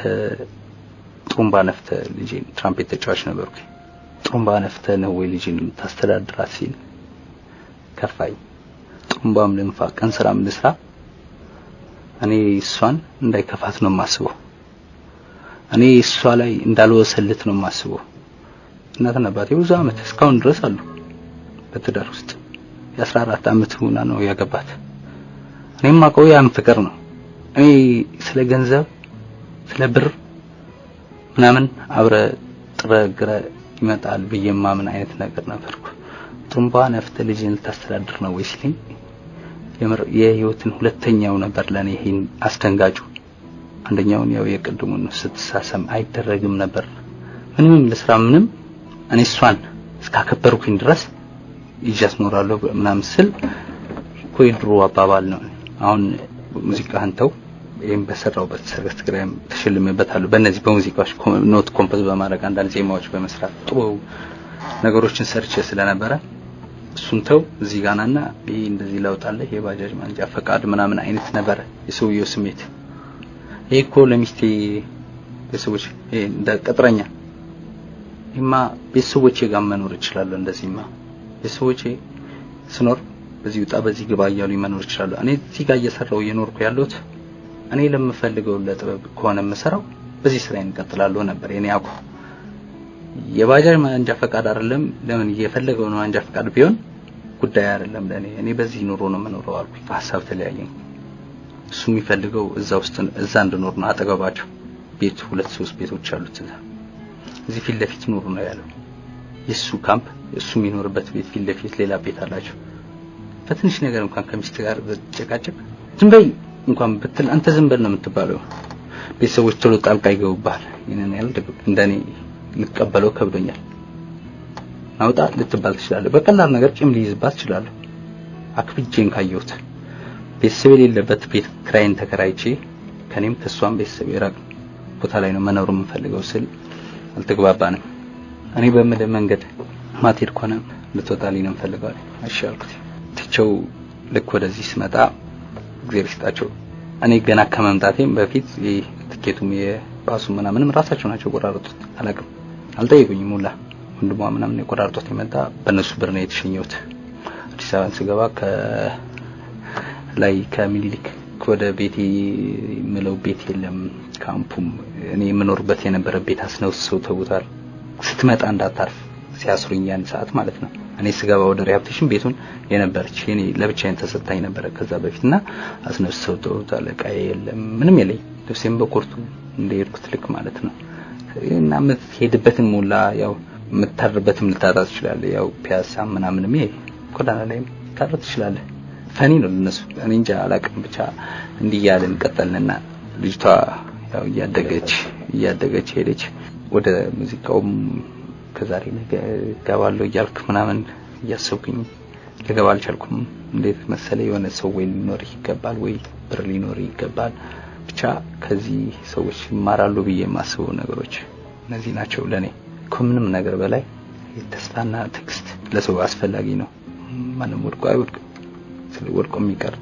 ጥሩምባ ነፍተ ልጄን ትራምፔት ተጫዋች ነበርኩ ጥሩምባ ነፍተ ነው ወይ ልጄን ታስተዳድራት ሲል ከፋይ ጥሩምባም ልንፋ ቀን ስራም ልስራ እኔ እሷን እንዳይከፋት ነው ማስበው እኔ እሷ ላይ እንዳልወሰልት ነው ማስበው እናትና አባቴ ብዙ አመት እስካሁን ድረስ አሉ በትዳር ውስጥ የ14 አመት ሆና ነው ያገባት እኔም ማቀው ያን ፍቅር ነው እኔ ስለ ገንዘብ ስለ ብር ምናምን አብረ ጥረግረ ይመጣል በየማ ምን አይነት ነገር ነበርኩ ጥሩምባ ነፍተ ልጅን ታስተዳድር ነው ወይስ ሲልኝ የህይወትን ሁለተኛው ነበር ለኔ ይሄን አስደንጋጩ አንደኛውን ያው የቅድሙን ስትሳሰም አይደረግም ነበር ምንም ለስራ ምንም እኔ እሷን እስካከበርኩኝ ድረስ ይያስኖራለሁ ምናምን ስል ኮይድሮ አባባል ነው አሁን ሙዚቃ አንተው ይሄን በሰራውበት ሰርገስ ግራም ተሽልሜበታለሁ በእነዚህ በሙዚቃዎች ኖት ኮምፖዝ በማድረግ አንዳንድ ዜማዎች በመስራት ጥሩ ነገሮችን ሰርቼ ስለነበረ እሱን ተው እዚህ ጋናና ይሄ እንደዚህ ላውጣለ የባጃጅ ማንጃ ፈቃድ ምናምን አይነት ነበር የሰውየው ስሜት ይሄኮ ለሚስቴ ቤተሰቦች እንደ ቅጥረኛ ይማ ቤተሰቦቼ ጋር መኖር እችላለሁ እንደዚህማ ቤተሰቦቼ ስኖር በዚህ ወጣ በዚህ ግባ እያሉ መኖር እችላለሁ እኔ እዚህ ጋር እየሰራው እየኖርኩ ያለሁት እኔ ለምፈልገው ለጥበብ ከሆነ መሰራው በዚህ ስራዬን እቀጥላለሁ ነበር የኔ አቁ የባጃጅ ማንጃ ፈቃድ አይደለም ለምን እየፈለገው ነው ማንጃ ፈቃድ ቢሆን ጉዳይ አይደለም ለኔ እኔ በዚህ ኑሮ ነው መኖረው አልኩ ሐሳብ ተለያየኝ እሱ የሚፈልገው እዛ እንድኖር ነው አጠገባቸው ቤት 2-3 ቤቶች አሉት እዚህ ፊት ለፊት ኑሮ ነው ያለው የሱ ካምፕ እሱ የሚኖርበት ቤት ፊት ለፊት ሌላ ቤት አላቸው በትንሽ ነገር እንኳን ከሚስት ጋር በጨቃጨቅ ዝም በይ እንኳን ብትል አንተ ዝም በል ነው የምትባለው ቤተሰቦች ቶሎ ጣልቃ ይገቡባል ይሄንን ያልደግ እንደኔ ልቀበለው ከብዶኛል አውጣ ልትባል ትችላለህ በቀላል ነገር ቂም ሊይዝባት ይችላል አክብጄን ካየሁት ቤተሰብ የሌለበት ቤት ክራይን ተከራይቼ ከኔም ከሷም ቤተሰብ ይራቅ ቦታ ላይ ነው መኖር የምፈልገው ስል አልተግባባንም እኔ በመደ መንገድ ማትሄድ ኮነ ልትወጣልኝ ነው የምፈልገው አሻልኩት ትቸው ልክ ወደዚህ ስመጣ እግዚአብሔር ይስጣቸው እኔ ገና ከመምጣቴም በፊት ትኬቱም የባሱ ምናምንም ራሳቸው ናቸው ቆራርጡት አላቅም አልጠየቁኝም ሁላ ወንድሟ ምናምን የቆራርጡት የመጣ በነሱ ብር ነው የተሸኘሁት አዲስ አበባ ስገባ ላይ ከሚሊክ ወደ ቤቴ ምለው ቤት የለም ካምፑም እኔ የምኖርበት የነበረ ቤት አስነውሰው ተውታል ስትመጣ እንዳታርፍ ሲያስሩኝ ያን ሰዓት ማለት ነው እኔ ስገባ ወደ ሪሃብቴሽን ቤቱን የነበረች እኔ ለብቻዬን ተሰጣኝ ነበር ከዛ በፊትና አስነውሰው ተውታል ቃይ የለም ምንም የለኝ ልብሴም በኮርቱ እንደሄድኩት ልክ ማለት ነው እና የምትሄድበትን ሙላ ያው የምታርበትም ልታጣ ትችላለህ ያው ፒያሳ ምናምንም ኮዳና ላይም ታርት ትችላለህ ፈኒ ነው ለነሱ እኔ እንጃ አላቅም ብቻ እንዲያለን ቀጠልንና ልጅቷ ያው እያደገች ሄደች ወደ ሙዚቃውም ከዛሬ ነገ ጋባለው ያልክ ምናምን ያሰብኩኝ ልገባ አልቻልኩም እንዴት መሰለ የሆነ ሰው ወይ ሊኖር ይገባል ወይ ብር ሊኖር ይገባል ብቻ ከዚህ ሰዎች ይማራሉ ብዬ ማስበው ነገሮች እነዚህ ናቸው ለኔ ከምንም ነገር በላይ ተስፋና ትዕግስት ለሰው አስፈላጊ ነው ማንም ወድቆ አይወድቅ ስለወድቆ የሚቀር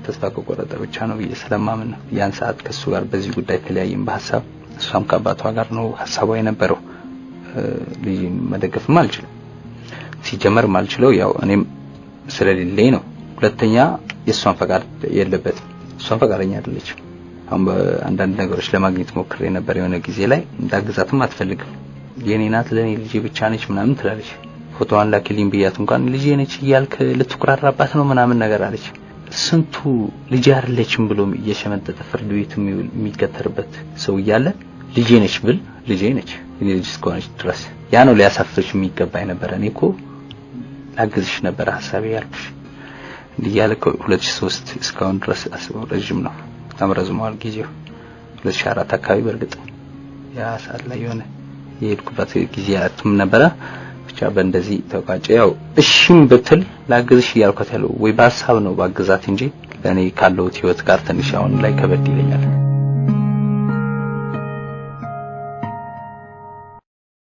ተስፋ ከቆረጠ ብቻ ነው ስለማምን ነው ያን ሰዓት ከሱ ጋር በዚህ ጉዳይ ተለያየን በሐሳብ እሷም ከአባቷ ጋር ነው ሐሳቧ የነበረው ልጅን መደገፍ ማልችል ሲጀመር ማልችለው ያው እኔም ስለሌለኝ ነው ሁለተኛ የሷን ፈቃድ የለበት እሷን ፈቃደኛ አይደለች አሁን በአንዳንድ ነገሮች ለማግኘት ሞክሬ ነበር የሆነ ጊዜ ላይ እንዳግዛትም አትፈልግም የኔ ናት ለኔ ልጅ ብቻ ነች ምናምን ትላለች ፎቶዋን ላኪልኝ ብያት እንኳን ልጅ ነች ይያልክ ልትኩራራባት ነው ምናምን ነገር አለች ስንቱ ልጅ አይደለችም ብሎ እየሸመጠጠ ፍርድ ቤት የሚገተርበት ሰው ይያለ ልጅ ነች ብል ልጅ ነች እኔ ልጅ እስከሆነች ድረስ ያ ነው ሊያሳፍርሽ የሚገባኝ ነበር እኔኮ ላግዝሽ ነበር ሐሳቤ ያልኩሽ እንዲያልከ 2003 እስካሁን ድረስ አስበው ረጅም ነው ተምረዝሟል ጊዜው 2004 አካባቢ በርግጥ ያ ሰዓት ላይ የሆነ የሄድኩበት ጊዜያትም ነበረ ብቻ በእንደዚህ ተቋጨ ያው እሺም ብትል ላግዝሽ ያልኳት ያለው ወይ በሐሳብ ነው ባግዛት እንጂ ለኔ ካለው ህይወት ጋር ትንሽ አሁን ላይ ከበድ ይለኛል